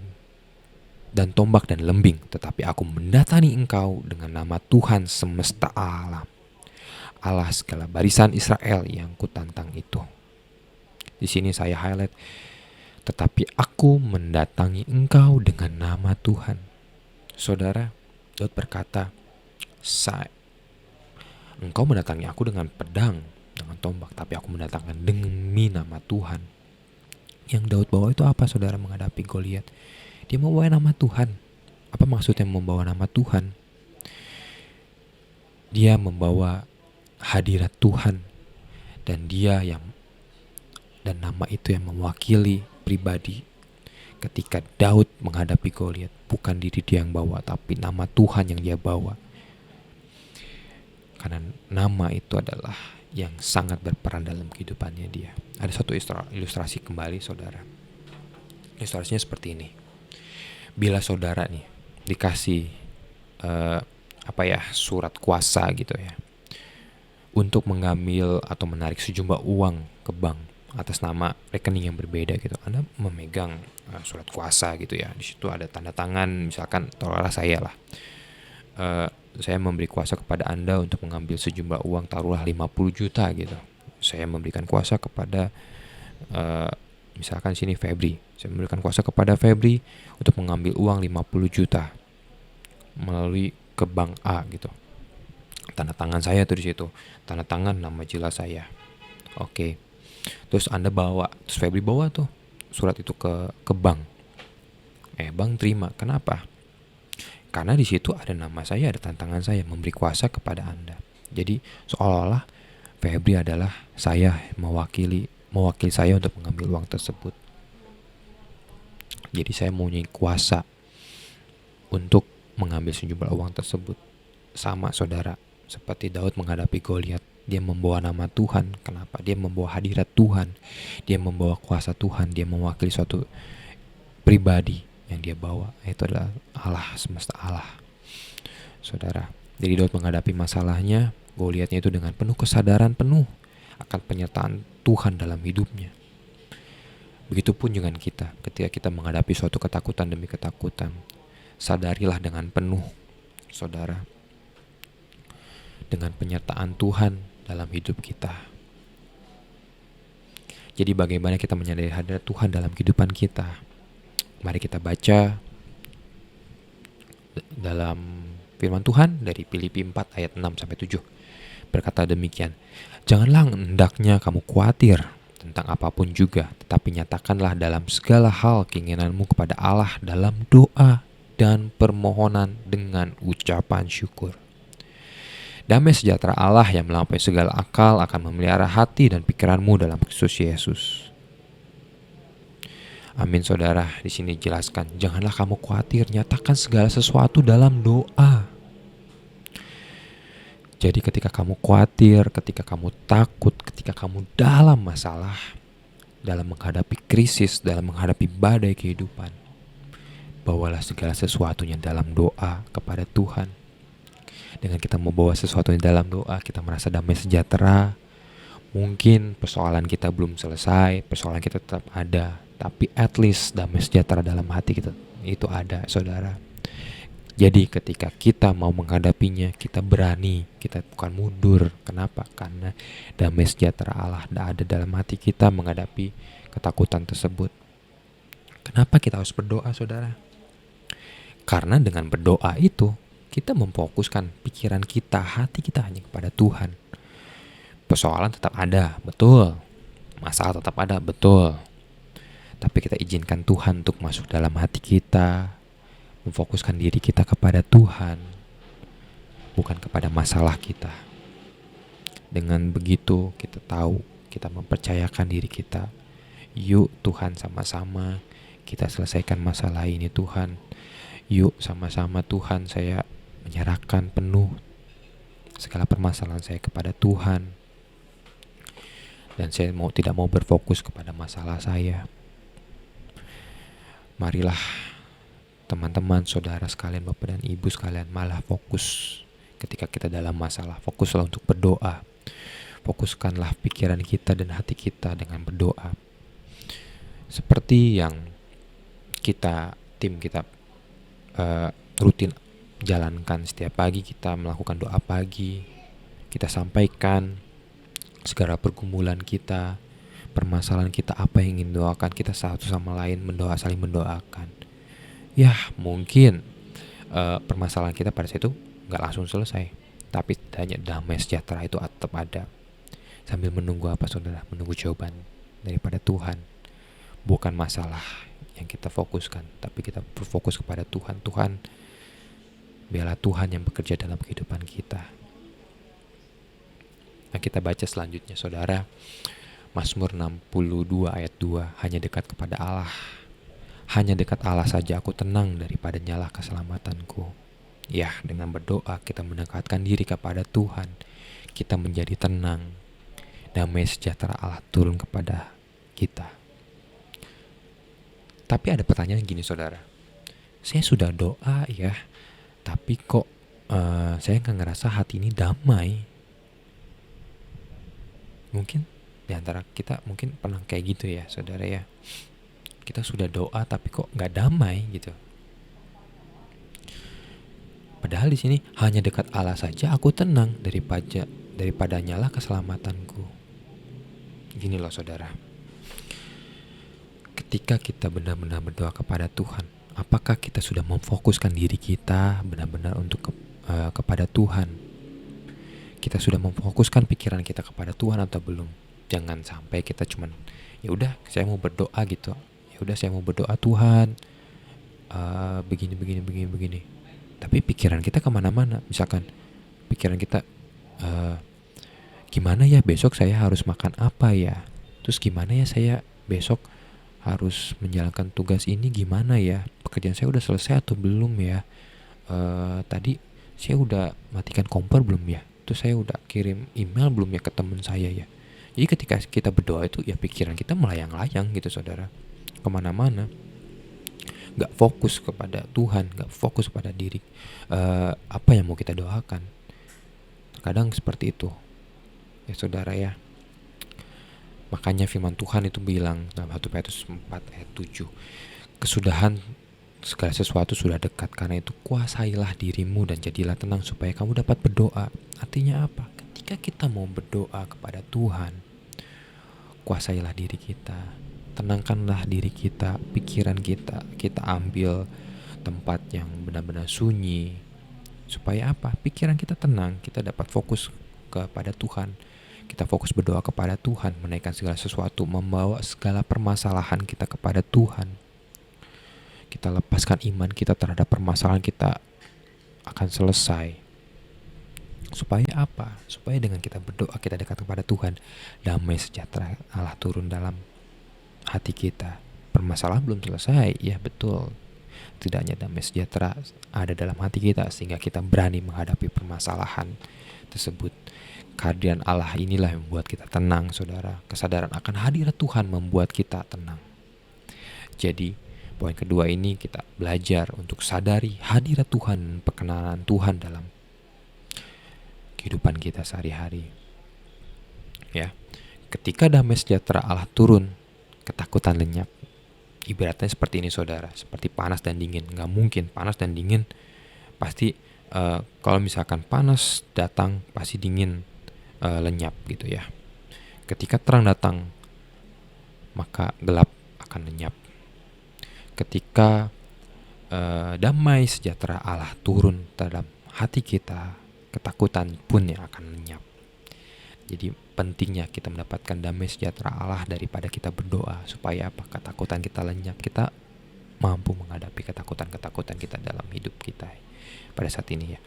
tombak dan lembing, tetapi aku mendatangi engkau dengan nama Tuhan semesta alam, Allah segala barisan Israel yang kutantang itu." Di sini saya highlight, tetapi aku mendatangi engkau dengan nama Tuhan. Saudara, Daud berkata, engkau mendatangi aku dengan pedang, dengan tombak, tapi aku mendatangkan demi nama Tuhan. Yang Daud bawa itu apa, saudara, menghadapi Goliat? Dia membawa nama Tuhan. Apa maksudnya membawa nama Tuhan? Dia membawa hadirat Tuhan, dan nama itu yang mewakili pribadi. Ketika Daud menghadapi Goliat, bukan diri dia yang bawa, tapi nama Tuhan yang dia bawa. Karena nama itu adalah yang sangat berperan dalam kehidupannya dia. Ada satu ilustrasi kembali, saudara. Ilustrasinya seperti ini. Bila saudara nih dikasih surat kuasa gitu ya, untuk mengambil atau menarik sejumlah uang ke bank atas nama rekening yang berbeda gitu, Anda memegang surat kuasa gitu ya. Di situ ada tanda tangan, misalkan taruhlah saya lah. Saya memberi kuasa kepada Anda untuk mengambil sejumlah uang, taruhlah 50 juta gitu. Saya memberikan kuasa kepada misalkan sini Febri. Saya memberikan kuasa kepada Febri untuk mengambil uang 50 juta melalui ke bank A gitu. Tanda tangan saya tuh di situ. Tanda tangan nama jelas saya. Oke. Terus Anda bawa, terus Febri bawa tuh surat itu ke bank. Bank terima. Kenapa? Karena di situ ada nama saya, ada tantangan saya, memberi kuasa kepada Anda. Jadi seolah-olah Febri adalah saya, mewakili saya untuk mengambil uang tersebut. Jadi saya mempunyai kuasa untuk mengambil sejumlah uang tersebut. Sama, saudara, seperti Daud menghadapi Goliat, dia membawa nama Tuhan. Kenapa? Dia membawa hadirat Tuhan, dia membawa kuasa Tuhan, dia mewakili suatu pribadi yang dia bawa, itu adalah Allah semesta Allah, saudara. Jadi Daud menghadapi masalahnya, Goliatnya itu dengan penuh kesadaran penuh akan penyertaan Tuhan dalam hidupnya. Begitupun dengan kita, ketika kita menghadapi suatu ketakutan demi ketakutan, sadarilah dengan penuh, saudara, dengan penyertaan Tuhan dalam hidup kita. Jadi bagaimana kita menyadari hadirat Tuhan dalam kehidupan kita? Mari kita baca dalam firman Tuhan dari Filipi 4 ayat 6-7. Berkata demikian, "Janganlah hendaknya kamu khawatir tentang apapun juga, tetapi nyatakanlah dalam segala hal keinginanmu kepada Allah dalam doa dan permohonan dengan ucapan syukur. Damai sejahtera Allah yang melampaui segala akal akan memelihara hati dan pikiranmu dalam Kristus Yesus." Amin, saudara. Di sini jelaskan, janganlah kamu khawatir, nyatakan segala sesuatu dalam doa. Jadi ketika kamu khawatir, ketika kamu takut, ketika kamu dalam masalah, dalam menghadapi krisis, dalam menghadapi badai kehidupan, bawalah segala sesuatunya dalam doa kepada Tuhan. Dengan kita membawa sesuatunya dalam doa, kita merasa damai sejahtera. Mungkin persoalan kita belum selesai, persoalan kita tetap ada, tapi at least damai sejahtera dalam hati kita itu ada, saudara. Jadi ketika kita mau menghadapinya, kita berani, kita bukan mundur. Kenapa? Karena damai sejahtera Allah ada dalam hati kita menghadapi ketakutan tersebut. Kenapa kita harus berdoa, saudara? Karena dengan berdoa itu, kita memfokuskan pikiran kita, hati kita hanya kepada Tuhan. Persoalan tetap ada, betul. Masalah tetap ada, betul. Tapi kita izinkan Tuhan untuk masuk dalam hati kita, memfokuskan diri kita kepada Tuhan, bukan kepada masalah kita. Dengan begitu kita tahu, kita mempercayakan diri kita. Yuk Tuhan, sama-sama kita selesaikan masalah ini Tuhan. Yuk sama-sama Tuhan, saya menyerahkan penuh segala permasalahan saya kepada Tuhan. Dan saya tidak mau berfokus kepada masalah saya. Marilah teman-teman, saudara sekalian, Bapak dan Ibu sekalian, malah fokus ketika kita dalam masalah. Fokuslah untuk berdoa. Fokuskanlah pikiran kita dan hati kita dengan berdoa. Seperti yang tim kita rutin jalankan setiap pagi, kita melakukan doa pagi. Kita sampaikan segala pergumulan kita, permasalahan kita, apa yang ingin doakan, kita satu sama lain saling mendoakan. Ya mungkin permasalahan kita pada saat itu nggak langsung selesai, tapi hanya damai sejahtera itu tetap ada. Sambil menunggu apa saudara? Menunggu jawaban daripada Tuhan. Bukan masalah yang kita fokuskan, tapi kita berfokus kepada Tuhan. Tuhan, biarlah Tuhan yang bekerja dalam kehidupan kita. Nah, kita baca selanjutnya saudara, Mazmur 62 ayat 2, hanya dekat kepada Allah. Hanya dekat Allah saja aku tenang, daripada nyalah keselamatanku. Ya, dengan berdoa kita mendekatkan diri kepada Tuhan, kita menjadi tenang. Damai sejahtera Allah turun kepada kita. Tapi ada pertanyaan gini saudara, saya sudah doa ya, tapi kok saya nggak ngerasa hati ini damai. Mungkin di antara kita mungkin pernah kayak gitu ya saudara ya. Kita sudah doa tapi kok nggak damai gitu. Padahal di sini hanya dekat Allah saja aku tenang, daripada nyala keselamatanku. Gini loh saudara. Ketika kita benar-benar berdoa kepada Tuhan, apakah kita sudah memfokuskan diri kita benar-benar untuk kepada Tuhan? Kita sudah memfokuskan pikiran kita kepada Tuhan atau belum? Jangan sampai kita cuman ya udah saya mau berdoa gitu. Ya udah saya mau berdoa Tuhan begini. Tapi pikiran kita kemana-mana. Misalkan pikiran kita gimana ya besok saya harus makan apa ya? Terus gimana ya saya besok harus menjalankan tugas ini gimana ya? Pekerjaan saya udah selesai atau belum ya? Tadi saya udah matikan kompor belum ya? Terus saya udah kirim email belum ya ke teman saya ya? Jadi ketika kita berdoa itu ya pikiran kita melayang-layang gitu saudara, kemana-mana, gak fokus kepada Tuhan, gak fokus pada diri apa yang mau kita doakan. Terkadang seperti itu ya saudara ya. Makanya firman Tuhan itu bilang dalam 1 Petrus 4 ayat 7, kesudahan segala sesuatu sudah dekat, karena itu kuasailah dirimu dan jadilah tenang supaya kamu dapat berdoa. Artinya apa? Ketika kita mau berdoa kepada Tuhan, kuasailah diri kita, tenangkanlah diri kita, pikiran kita, kita ambil tempat yang benar-benar sunyi. Supaya apa? Pikiran kita tenang, kita dapat fokus kepada Tuhan. Kita fokus berdoa kepada Tuhan, menaikkan segala sesuatu, membawa segala permasalahan kita kepada Tuhan. Kita lepaskan iman kita terhadap permasalahan kita akan selesai. Supaya apa? Supaya dengan kita berdoa, kita dekat kepada Tuhan, damai sejahtera Allah turun dalam hati kita. Permasalahan belum selesai, ya betul. Tidak hanya damai sejahtera ada dalam hati kita sehingga kita berani menghadapi permasalahan tersebut. Kehadiran Allah inilah yang membuat kita tenang, saudara. Kesadaran akan hadirat Tuhan membuat kita tenang. Jadi, poin kedua ini kita belajar untuk sadari hadirat Tuhan, perkenanan Tuhan dalam kehidupan kita sehari-hari. Ya, ketika damai sejahtera Allah turun, ketakutan lenyap. Ibaratnya seperti ini saudara, seperti panas dan dingin. Nggak mungkin panas dan dingin pasti kalau misalkan panas datang pasti dingin lenyap gitu ya. Ketika terang datang maka gelap akan lenyap. Ketika damai sejahtera Allah turun dalam hati kita, ketakutan pun yang akan lenyap. Jadi pentingnya kita mendapatkan damai sejahtera Allah daripada kita berdoa, supaya apa? Ketakutan kita lenyap, kita mampu menghadapi ketakutan-ketakutan kita dalam hidup kita pada saat ini ya.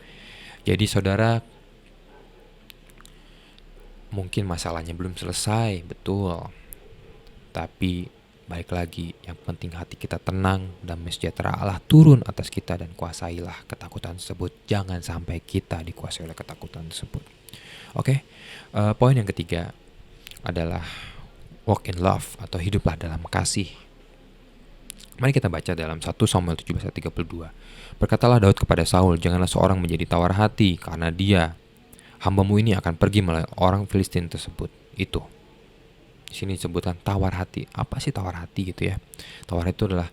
Jadi saudara, mungkin masalahnya belum selesai, betul. Tapi balik lagi, yang penting hati kita tenang, damai sejahtera Allah turun atas kita dan kuasailah ketakutan tersebut. Jangan sampai kita dikuasai oleh ketakutan tersebut. Oke, poin yang ketiga adalah walk in love atau hiduplah dalam kasih. Mari kita baca dalam 1 Samuel 17 ayat 32. Berkatalah Daud kepada Saul, janganlah seorang menjadi tawar hati, karena dia, hambamu ini akan pergi melawan orang Filistin tersebut. Itu. Di sini disebutkan tawar hati. Apa sih tawar hati gitu ya? Tawar itu adalah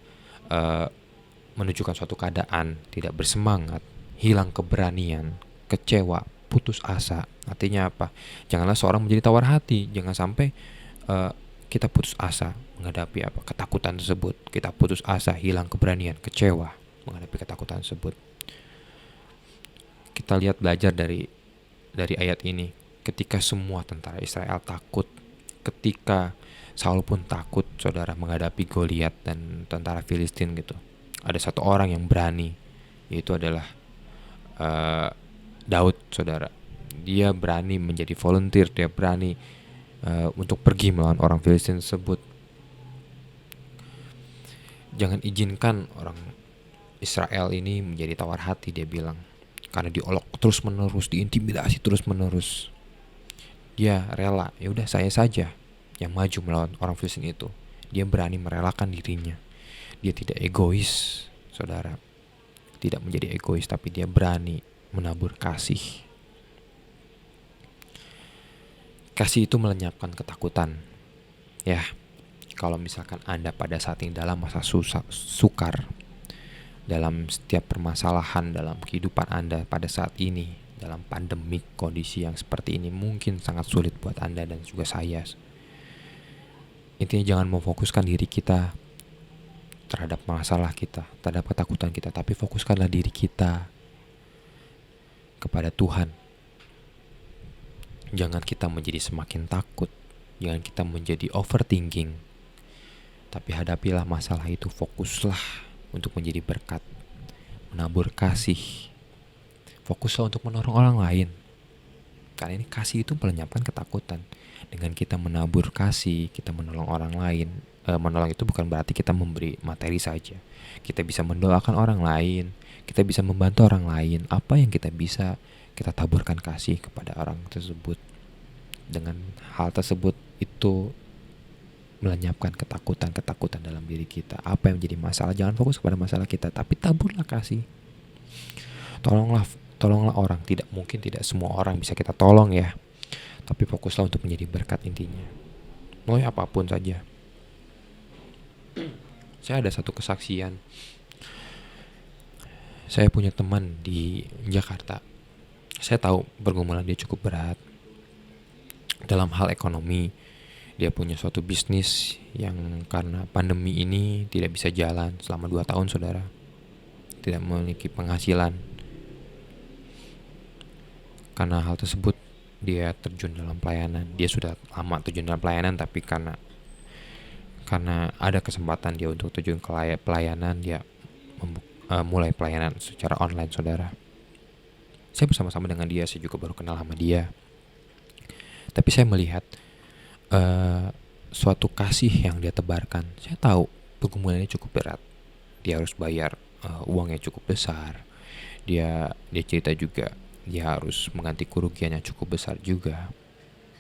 menunjukkan suatu keadaan tidak bersemangat, hilang keberanian, kecewa, putus asa. Artinya apa? Janganlah seorang menjadi tawar hati. Jangan sampai kita putus asa menghadapi apa? Ketakutan tersebut. Kita putus asa, hilang keberanian, kecewa menghadapi ketakutan tersebut. Kita lihat belajar dari ayat ini. Ketika semua tentara Israel takut, ketika Saul pun takut, saudara, menghadapi Goliat dan tentara Filistin gitu. Ada satu orang yang berani, yaitu adalah Daud, saudara. Dia berani menjadi volunteer, dia berani untuk pergi melawan orang Filistin tersebut. Jangan izinkan orang Israel ini menjadi tawar hati, dia bilang. Karena diolok terus menerus, diintimidasi terus menerus. Dia rela, ya udah saya saja yang maju melawan orang Filistin itu. Dia berani merelakan dirinya. Dia tidak egois, saudara. Tidak menjadi egois, tapi dia berani menabur kasih. Kasih itu melenyapkan ketakutan. Ya, kalau misalkan Anda pada saat ini dalam masa sukar, dalam setiap permasalahan dalam kehidupan Anda pada saat ini, dalam pandemik kondisi yang seperti ini mungkin sangat sulit buat Anda dan juga saya. Intinya jangan memfokuskan diri kita terhadap masalah kita, terhadap ketakutan kita, tapi fokuskanlah diri kita kepada Tuhan. Jangan kita menjadi semakin takut, jangan kita menjadi overthinking, tapi hadapilah masalah itu, fokuslah untuk menjadi berkat, menabur kasih. Fokuslah untuk menolong orang lain. Karena ini kasih itu melenyapkan ketakutan. Dengan kita menabur kasih, kita menolong orang lain. Menolong itu bukan berarti kita memberi materi saja. Kita bisa mendoakan orang lain, kita bisa membantu orang lain. Apa yang kita bisa, kita taburkan kasih kepada orang tersebut. Dengan hal tersebut itu melenyapkan ketakutan dalam diri kita. Apa yang menjadi masalah, jangan fokus kepada masalah kita, tapi taburlah kasih. Tolonglah orang. Tidak mungkin tidak semua orang bisa kita tolong ya, tapi fokuslah untuk menjadi berkat intinya, melalui apapun saja. Saya ada satu kesaksian. Saya punya teman di Jakarta. Saya tahu pergumulan dia cukup berat dalam hal ekonomi. Dia punya suatu bisnis yang karena pandemi ini tidak bisa jalan selama 2 tahun, saudara. Tidak memiliki penghasilan. Karena hal tersebut dia terjun dalam pelayanan. Dia sudah lama terjun dalam pelayanan, tapi karena ada kesempatan dia untuk terjun ke pelayanan, dia mulai pelayanan secara online, saudara. Saya bersama-sama dengan dia, saya juga baru kenal sama dia. Tapi saya melihat suatu kasih yang dia tebarkan. Saya tahu pergumulannya cukup berat. Dia harus bayar uang yang cukup besar. Dia cerita juga dia harus mengganti kerugian yang cukup besar juga.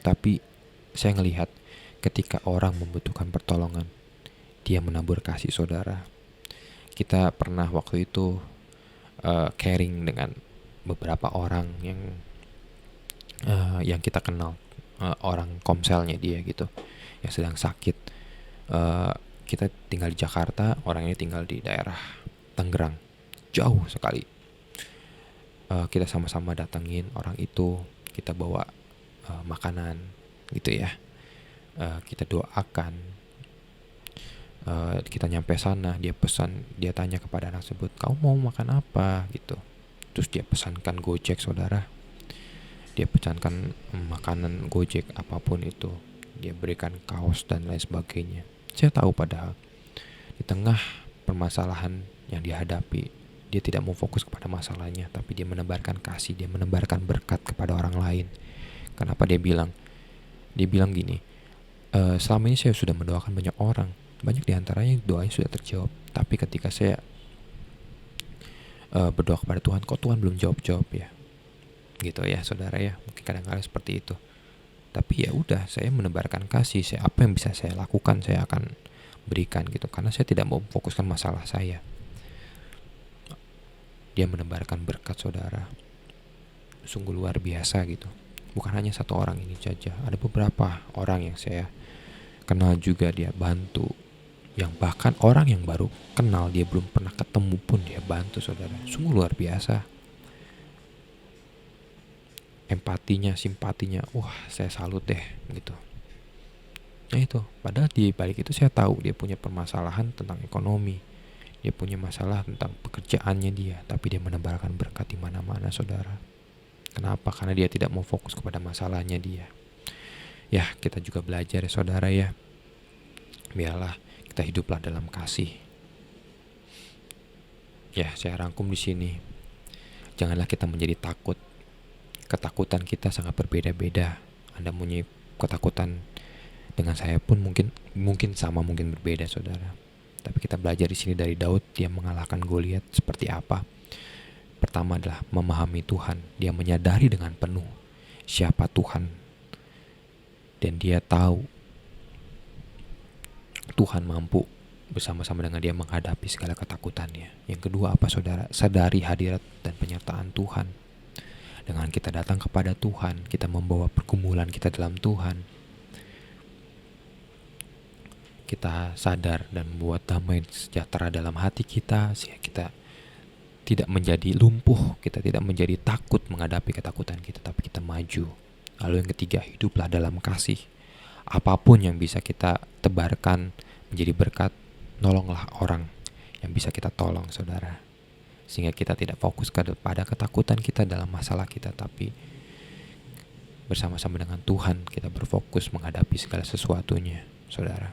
Tapi saya ngelihat ketika orang membutuhkan pertolongan, dia menabur kasih, saudara. Kita pernah waktu itu caring dengan beberapa orang yang kita kenal, orang komselnya dia gitu, yang sedang sakit. Kita tinggal di Jakarta, orang ini tinggal di daerah Tangerang, jauh sekali. Kita sama-sama datengin orang itu, kita bawa makanan gitu ya. Kita doakan. Kita nyampe sana, dia pesan, dia tanya kepada anak tersebut, "Kamu mau makan apa?" gitu. Terus dia pesankan Gojek, saudara. dia pecankan makanan Gojek apapun itu, dia berikan kaos dan lain sebagainya. Saya tahu padahal di tengah permasalahan yang dihadapi, dia tidak mau fokus kepada masalahnya, tapi dia menebarkan kasih, dia menebarkan berkat kepada orang lain. Kenapa dia bilang? Dia bilang gini, selama ini saya sudah mendoakan banyak orang, banyak diantaranya doanya sudah terjawab. Tapi ketika saya berdoa kepada Tuhan, kok Tuhan belum jawab ya? Gitu ya saudara ya, mungkin kadang-kadang seperti itu. Tapi ya udah, saya menebarkan kasih, apa yang bisa saya lakukan saya akan berikan gitu, karena saya tidak mau fokuskan masalah saya. Dia menebarkan berkat saudara, sungguh luar biasa gitu. Bukan hanya satu orang ini saja, ada beberapa orang yang saya kenal juga dia bantu, yang bahkan orang yang baru kenal, dia belum pernah ketemu pun dia bantu saudara. Sungguh luar biasa. Empatinya, simpatinya, wah saya salut deh gitu. Nah itu, padahal di balik itu saya tahu dia punya permasalahan tentang ekonomi, dia punya masalah tentang pekerjaannya dia, tapi dia menebarkan berkat di mana-mana saudara. Kenapa? Karena dia tidak mau fokus kepada masalahnya dia. Ya, kita juga belajar ya saudara ya. Biarlah kita hiduplah dalam kasih. Ya, saya rangkum di sini. Janganlah kita menjadi takut. Ketakutan kita sangat berbeda-beda. Anda punya ketakutan dengan saya pun mungkin sama, mungkin berbeda saudara. Tapi kita belajar di sini dari Daud, dia mengalahkan Goliat seperti apa. Pertama adalah memahami Tuhan. Dia menyadari dengan penuh siapa Tuhan, dan dia tahu Tuhan mampu bersama-sama dengan dia menghadapi segala ketakutannya. Yang kedua apa saudara? Sadari hadirat dan penyertaan Tuhan. Dengan kita datang kepada Tuhan, kita membawa pergumulan kita dalam Tuhan, kita sadar dan membuat damai sejahtera dalam hati kita, sehingga kita tidak menjadi lumpuh, kita tidak menjadi takut menghadapi ketakutan kita, tapi kita maju. Lalu yang ketiga, hiduplah dalam kasih. Apapun yang bisa kita tebarkan menjadi berkat, nolonglah orang yang bisa kita tolong saudara. Sehingga kita tidak fokus pada ketakutan kita dalam masalah kita, tapi bersama-sama dengan Tuhan kita berfokus menghadapi segala sesuatunya saudara.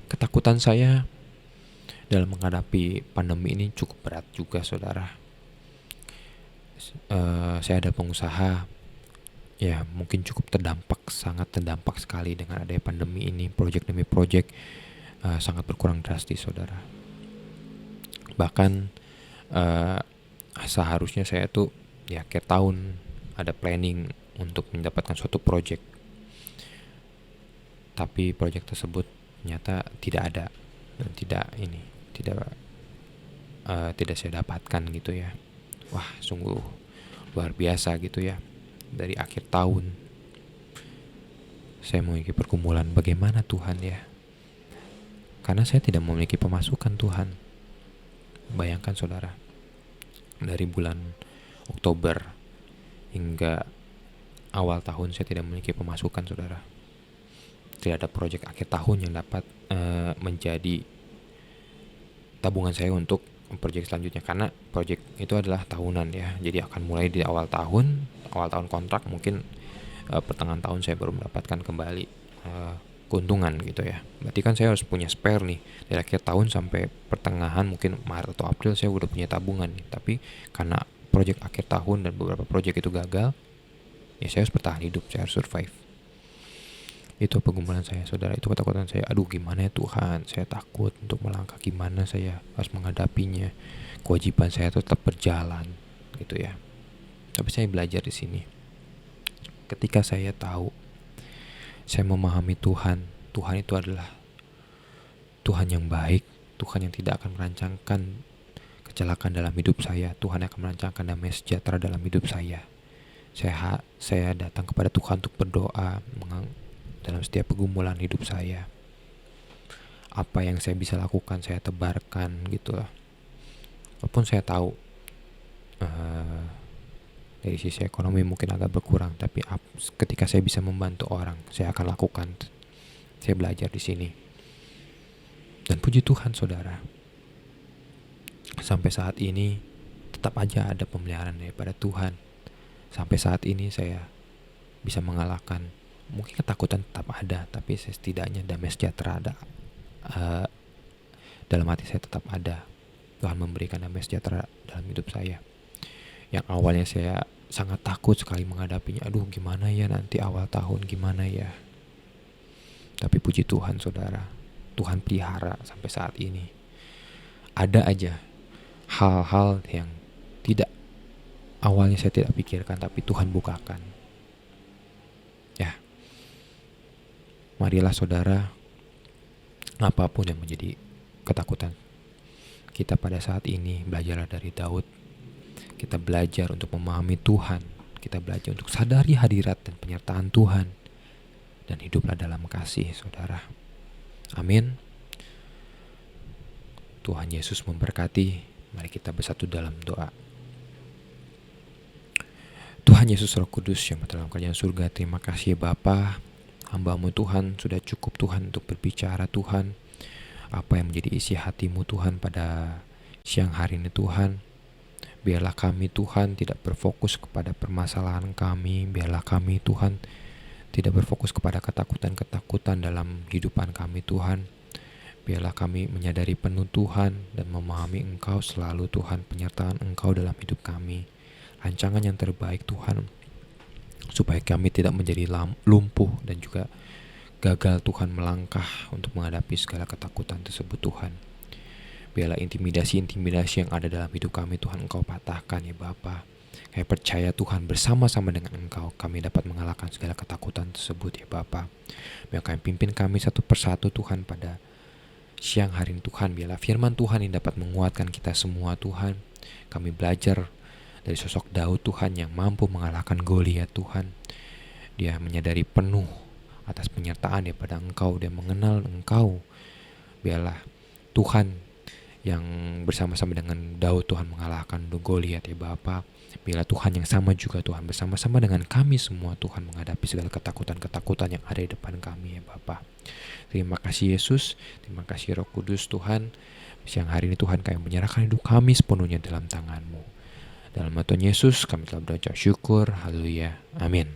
Ketakutan saya dalam menghadapi pandemi ini cukup berat juga saudara. Saya ada pengusaha, ya mungkin cukup sangat terdampak sekali dengan adanya pandemi ini. Project demi project sangat berkurang drastis saudara. Bahkan seharusnya saya tuh ya akhir tahun ada planning untuk mendapatkan suatu project, tapi project tersebut ternyata tidak ada dan tidak saya dapatkan gitu ya. Wah sungguh luar biasa gitu ya. Dari akhir tahun saya memiliki pergumulan, bagaimana Tuhan ya, karena saya tidak memiliki pemasukan Tuhan. Bayangkan saudara, dari bulan Oktober hingga awal tahun saya tidak memiliki pemasukan saudara. Tidak ada proyek akhir tahun yang dapat menjadi tabungan saya untuk proyek selanjutnya, karena proyek itu adalah tahunan ya. Jadi akan mulai di awal tahun kontrak, mungkin pertengahan tahun saya baru mendapatkan kembali keuntungan gitu ya. Berarti kan saya harus punya spare nih dari akhir tahun sampai pertengahan mungkin Maret atau April saya udah punya tabungan nih. Tapi karena proyek akhir tahun dan beberapa proyek itu gagal, ya saya harus bertahan hidup, saya harus survive. Itu pergumulan saya saudara, itu ketakutan saya. Aduh gimana ya Tuhan, saya takut untuk melangkah, gimana saya harus menghadapinya. Kewajiban saya tetap berjalan gitu ya. Tapi saya belajar di sini. Ketika saya tahu, saya memahami Tuhan itu adalah Tuhan yang baik, Tuhan yang tidak akan merancangkan kecelakaan dalam hidup saya. Tuhan akan merancangkan damai sejahtera dalam hidup saya. Saya datang kepada Tuhan untuk berdoa dalam setiap pergumulan hidup saya. Apa yang saya bisa lakukan saya tebarkan gitu lah. Walaupun saya tahu dari sisi ekonomi mungkin agak berkurang, tapi ketika saya bisa membantu orang, saya akan lakukan. Saya belajar di sini. Dan puji Tuhan saudara, sampai saat ini tetap aja ada pemeliharaan daripada Tuhan. Sampai saat ini saya bisa mengalahkan. Mungkin ketakutan tetap ada, tapi setidaknya damai sejahtera ada. Dalam hati saya tetap ada. Tuhan memberikan damai sejahtera dalam hidup saya. Yang awalnya saya sangat takut sekali menghadapinya. Aduh, gimana ya nanti awal tahun, gimana ya. Tapi puji Tuhan saudara, Tuhan pelihara sampai saat ini. Ada aja hal-hal yang awalnya saya tidak pikirkan, tapi Tuhan bukakan. Ya, marilah saudara, apapun yang menjadi ketakutan kita pada saat ini, belajarlah dari Daud. Kita belajar untuk memahami Tuhan. Kita belajar untuk sadari hadirat dan penyertaan Tuhan. Dan hiduplah dalam kasih saudara. Amin. Tuhan Yesus memberkati. Mari kita bersatu dalam doa. Tuhan Yesus Roh Kudus yang dalam kerajaan surga, terima kasih Bapa. Hamba-Mu Tuhan, sudah cukup Tuhan untuk berbicara Tuhan. Apa yang menjadi isi hati-Mu Tuhan pada siang hari ini Tuhan. Biarlah kami Tuhan tidak berfokus kepada permasalahan kami. Biarlah kami Tuhan tidak berfokus kepada ketakutan-ketakutan dalam kehidupan kami Tuhan. Biarlah kami menyadari penuh Tuhan dan memahami Engkau selalu Tuhan, penyertaan Engkau dalam hidup kami. Rancangan yang terbaik Tuhan, supaya kami tidak menjadi lumpuh dan juga gagal Tuhan melangkah untuk menghadapi segala ketakutan tersebut Tuhan. Biarlah intimidasi-intimidasi yang ada dalam hidup kami Tuhan Engkau patahkan ya Bapa. Kami percaya Tuhan bersama-sama dengan Engkau kami dapat mengalahkan segala ketakutan tersebut ya Bapa. Biar kami pimpin kami satu persatu Tuhan pada siang hari ini Tuhan. Biarlah firman Tuhan yang dapat menguatkan kita semua Tuhan. Kami belajar dari sosok Daud Tuhan yang mampu mengalahkan Goliat Tuhan. Dia menyadari penuh atas penyertaan daripada Engkau. Dia mengenal Engkau. Biarlah Tuhan yang bersama-sama dengan Daud Tuhan mengalahkan Goliat ya Bapa. Biarlah Tuhan yang sama juga Tuhan bersama-sama dengan kami semua Tuhan menghadapi segala ketakutan-ketakutan yang ada di depan kami ya Bapa. Terima kasih Yesus, terima kasih Roh Kudus Tuhan. Siang hari ini Tuhan kami menyerahkan hidup kami sepenuhnya dalam tangan-Mu. Dalam nama Tuhan Yesus kami telah berucap syukur. Haleluya. Amin.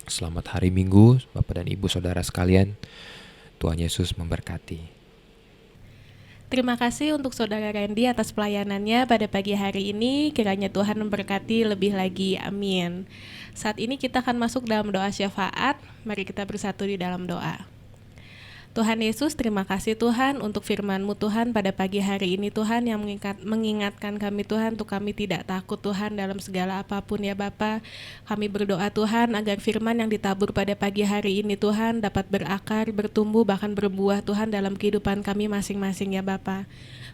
Selamat hari Minggu Bapak dan Ibu Saudara sekalian. Tuhan Yesus memberkati. Terima kasih untuk Saudara Randy atas pelayanannya pada pagi hari ini. Kiranya Tuhan memberkati lebih lagi. Amin. Saat ini kita akan masuk dalam doa syafaat. Mari kita bersatu di dalam doa. Tuhan Yesus, terima kasih Tuhan untuk firman-Mu Tuhan pada pagi hari ini Tuhan yang mengingatkan kami Tuhan untuk kami tidak takut Tuhan dalam segala apapun ya Bapa. Kami berdoa Tuhan agar firman yang ditabur pada pagi hari ini Tuhan dapat berakar, bertumbuh, bahkan berbuah Tuhan dalam kehidupan kami masing-masing ya Bapa.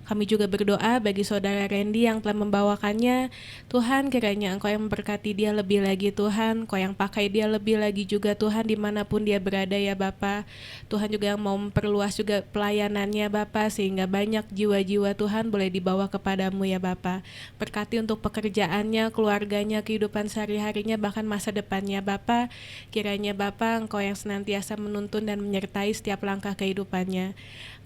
Kami juga berdoa bagi Saudara Randy yang telah membawakannya. Tuhan, kiranya Engkau yang memberkati dia lebih lagi Tuhan. Engkau yang pakai dia lebih lagi juga Tuhan dimanapun dia berada ya Bapa. Tuhan juga yang mau memperluas juga pelayanannya Bapa, sehingga banyak jiwa-jiwa Tuhan boleh dibawa kepadamu ya Bapa. Berkati untuk pekerjaannya, keluarganya, kehidupan sehari-harinya, bahkan masa depannya Bapa. Kiranya Bapa Engkau yang senantiasa menuntun dan menyertai setiap langkah kehidupannya.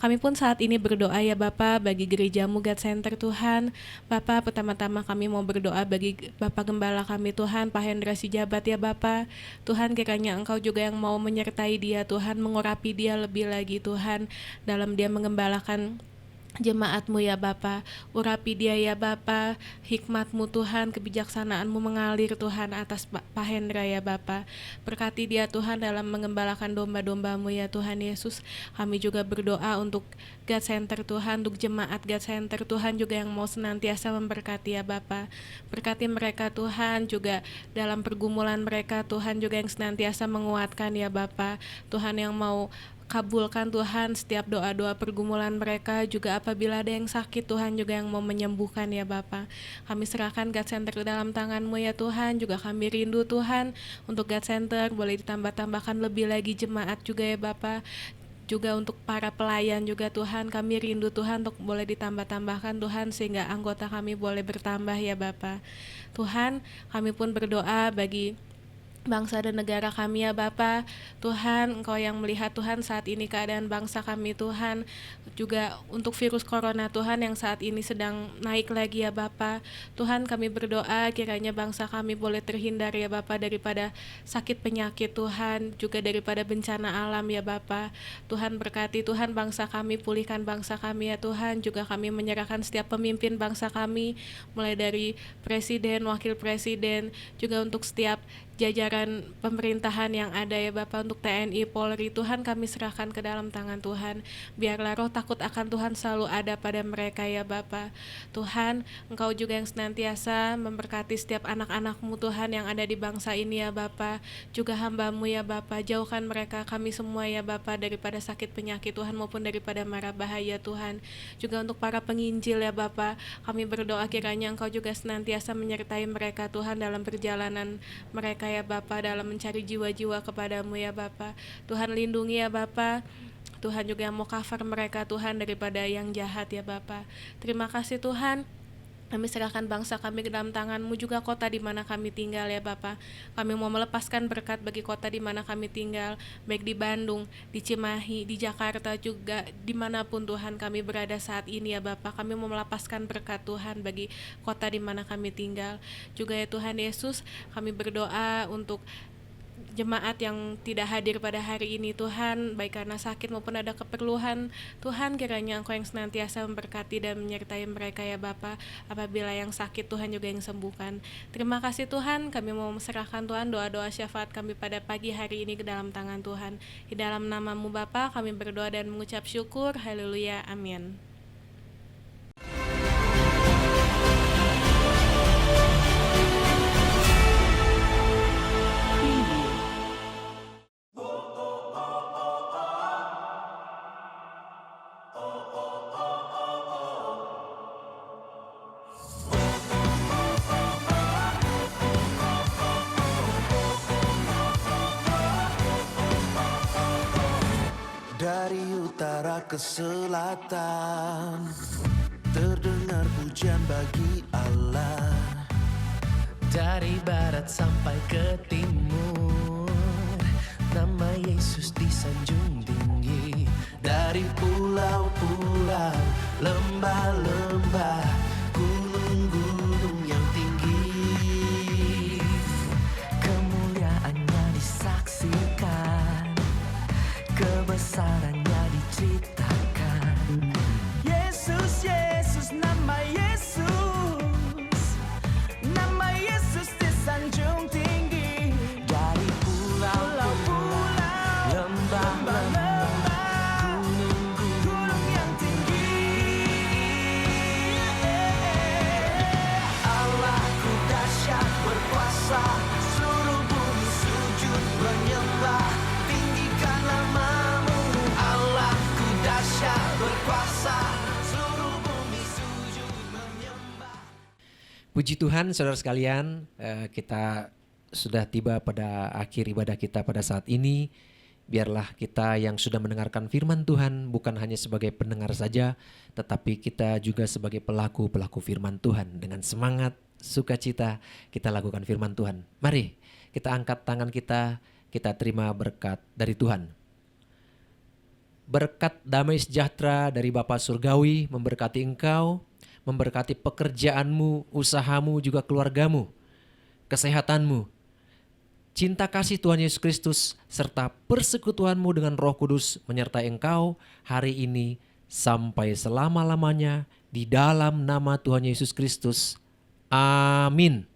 Kami pun saat ini berdoa ya Bapa bagi gereja-Mu God Center Tuhan. Bapa, pertama-tama kami mau berdoa bagi Bapak Gembala kami Tuhan, Pak Hendra Sijabat ya Bapa. Tuhan, kiranya Engkau juga yang mau menyertai dia Tuhan, mengurapi dia lebih lagi Tuhan dalam dia mengembalakan jemaat-Mu ya Bapa. Urapi dia ya Bapa, hikmat-Mu Tuhan, kebijaksanaan-Mu mengalir Tuhan atas Pak Hendra ya Bapa. Berkati dia Tuhan dalam mengembalakan domba-domba-Mu ya Tuhan Yesus. Kami juga berdoa untuk God Center Tuhan, untuk jemaat God Center Tuhan juga yang mau senantiasa memberkati ya Bapa. Berkati mereka Tuhan juga dalam pergumulan mereka Tuhan, juga yang senantiasa menguatkan ya Bapa. Tuhan yang mau kabulkan Tuhan setiap doa-doa pergumulan mereka, juga apabila ada yang sakit Tuhan juga yang mau menyembuhkan ya Bapa. Kami serahkan God Center ke dalam tangan-Mu ya Tuhan. Juga kami rindu Tuhan untuk God Center boleh ditambah-tambahkan lebih lagi jemaat juga ya Bapa. Juga untuk para pelayan juga Tuhan, kami rindu Tuhan untuk boleh ditambah-tambahkan Tuhan, sehingga anggota kami boleh bertambah ya Bapa. Tuhan, kami pun berdoa bagi bangsa dan negara kami ya Bapa. Tuhan, Engkau yang melihat Tuhan saat ini keadaan bangsa kami Tuhan, juga untuk virus corona Tuhan yang saat ini sedang naik lagi ya Bapa. Tuhan, kami berdoa kiranya bangsa kami boleh terhindar ya Bapa daripada sakit penyakit Tuhan, juga daripada bencana alam ya Bapa. Tuhan berkati Tuhan bangsa kami, pulihkan bangsa kami ya Tuhan, juga kami menyerahkan setiap pemimpin bangsa kami, mulai dari presiden, wakil presiden, juga untuk setiap jajaran pemerintahan yang ada ya Bapak, untuk TNI, Polri, Tuhan kami serahkan ke dalam tangan Tuhan. Biarlah roh takut akan Tuhan selalu ada pada mereka ya Bapak. Tuhan, Engkau juga yang senantiasa memberkati setiap anak-anak-Mu Tuhan yang ada di bangsa ini ya Bapak. Juga hamba-Mu ya Bapak, jauhkan mereka kami semua ya Bapak daripada sakit penyakit Tuhan maupun daripada mara bahaya Tuhan. Juga untuk para penginjil ya Bapak, kami berdoa kiranya Engkau juga senantiasa menyertai mereka Tuhan dalam perjalanan mereka ya Bapa, dalam mencari jiwa-jiwa kepadamu ya Bapa. Tuhan lindungi ya Bapa. Tuhan juga yang mau cover mereka Tuhan daripada yang jahat ya Bapa. Terima kasih Tuhan. Kami serahkan bangsa kami ke dalam tangan-Mu, juga kota di mana kami tinggal ya Bapa. Kami mau melepaskan berkat bagi kota di mana kami tinggal, baik di Bandung, di Cimahi, di Jakarta, juga dimanapun Tuhan kami berada saat ini ya Bapa. Kami mau melepaskan berkat Tuhan bagi kota di mana kami tinggal. Juga ya Tuhan Yesus, kami berdoa untuk jemaat yang tidak hadir pada hari ini Tuhan, baik karena sakit maupun ada keperluan Tuhan, kiranya Engkau yang senantiasa memberkati dan menyertai mereka ya Bapa. Apabila yang sakit Tuhan juga yang sembuhkan. Terima kasih Tuhan, kami mau serahkan Tuhan doa-doa syafaat kami pada pagi hari ini ke dalam tangan Tuhan. Di dalam nama-Mu Bapa kami berdoa dan mengucap syukur. Haleluya, amin. Dari utara ke selatan terdengar pujian bagi Allah. Dari barat sampai ke timur, nama Yesus disanjung tinggi. Dari pulau-pulau, lembah-lembah, gunung-gunung yang tinggi, Kemuliaannya disaksikan, kebesarannya diceritakan. Yesus, Yesus, nama Yesus disanjung tinggi. dari pulau-pulau, Lembah-lembah, gunung yang tinggi. Allahku dahsyat berkuasa, seluruh bumi sujud menyembah. Tinggikan nama-Mu, Allahku dahsyat berkuasa, seluruh bumi sujud menyembah. Puji Tuhan saudara sekalian, kita sudah tiba pada akhir ibadah kita pada saat ini. Biarlah kita yang sudah mendengarkan firman Tuhan bukan hanya sebagai pendengar saja, tetapi kita juga sebagai pelaku-pelaku firman Tuhan. Dengan semangat, sukacita kita lakukan firman Tuhan. Mari kita angkat tangan kita terima berkat dari Tuhan. Berkat damai sejahtera dari Bapa Surgawi memberkati engkau, memberkati pekerjaanmu, usahamu, juga keluargamu, kesehatanmu. Cinta kasih Tuhan Yesus Kristus serta persekutuanmu dengan Roh Kudus menyertai engkau hari ini sampai selama-lamanya di dalam nama Tuhan Yesus Kristus. Amin.